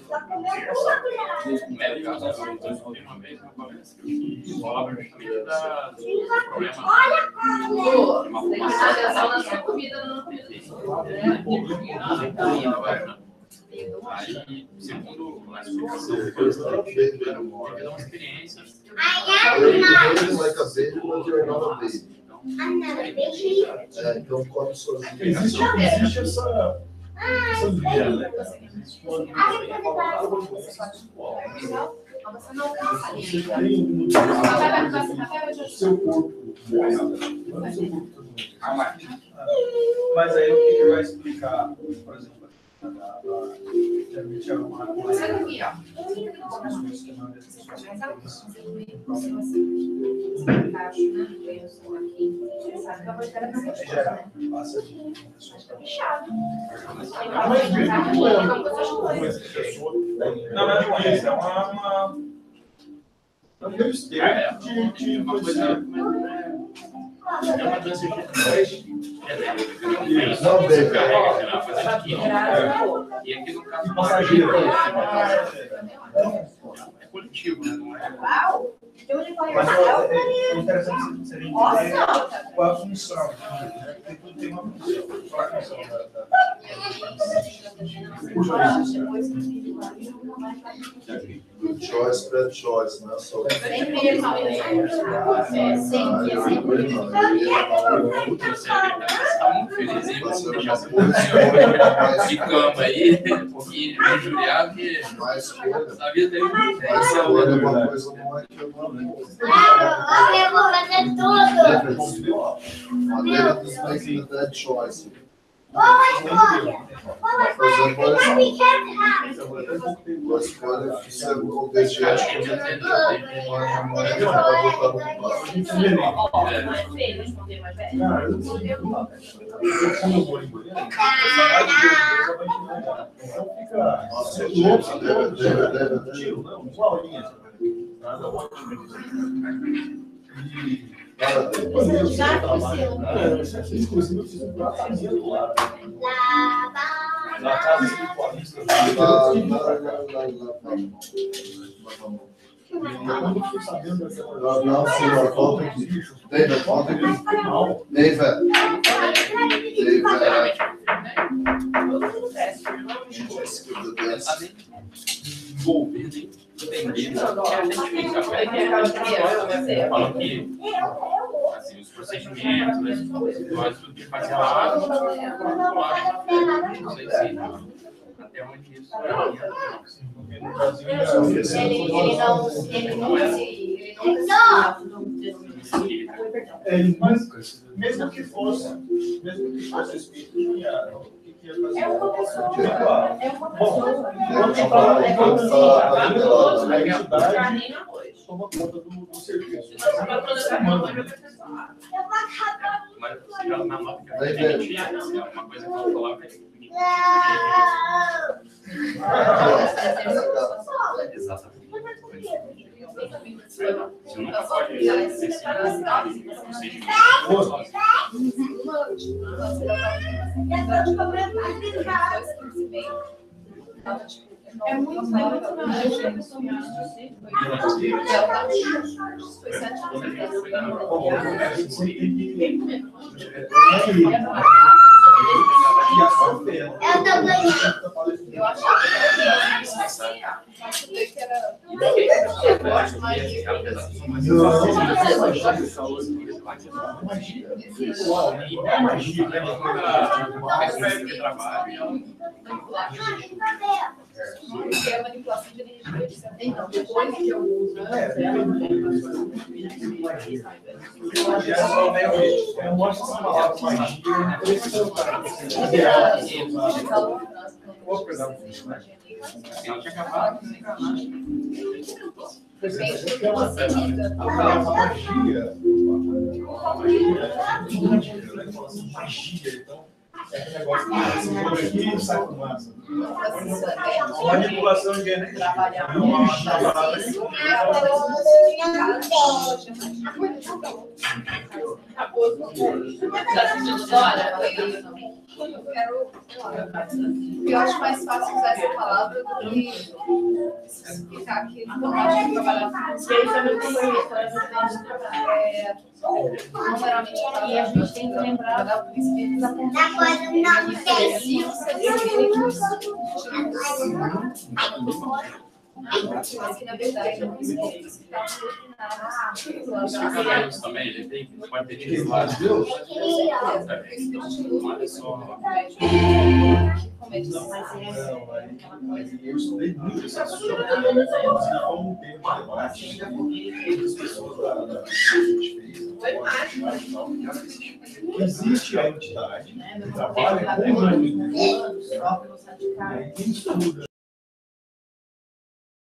O médico uma vez uma conversa que falava justamente do problema. Tem que prestar atenção na sua comida, não Aí, segundo a explicação que eu estava devido a uma experiência. Então, come sozinho. Existe essa linha, né? Você não cansa ali. Você tem o seu corpo. Mas aí o que vai explicar, por exemplo, geralmente é uma Você não vira. Não é doença, é uma Uma coisa. É uma doença genética. Não, bem, E aqui no caso Passageiro. é coletivo, né? Não é. Mas é interessante você entender qual é a função, né? Porque tudo tem uma função. Qual é a função choice, bad choice, né? Só Tá muito feliz, vamos deixar essa posição de cama aí, um pouquinho injuriado, porque a vida dele mas agora é uma coisa não é que eu não lembro. Eu vou fazer tudo. A maneira dos making the bad choice. A escolha que você não deixa de Inclusive, eu fiz um tratamento lá. Na casa espiritualista. Eu fiquei sabendo daquela. Não, senhor, volta aqui. David, volta aqui. David. envolvido, entendido, falando que assim, os procedimentos, nós tudo que fazia lá, não sei se até onde isso mesmo que fosse espírito, é uma pessoa. A entidade toma conta do serviço. mas já na nota que a gente uma coisa que eu falava exatamente. Você nunca pode É muito legal. Eu achava que era assim, ó. Que era. Eu gosto mais de. Que é manipulação de energia. Então, depois que eu uso, eu mostro essa palavra magia. Ela tinha acabado de enganar. A palavra magia. Magia, então. É aquele negócio que você põe aqui e sai com massa. Manipulação de energia. Trabalhar eu acho mais fácil usar essa palavra do que explicar aqui no trabalho trabalhar. Numeralmente, e a gente tem que lembrar da princípio da mas que na verdade não explicar também, ele tem, pode ter tido lá. Olha só. Eu estudei muito esse assunto. Como um tema de debate entre as pessoas da existe a entidade que trabalha com quem estuda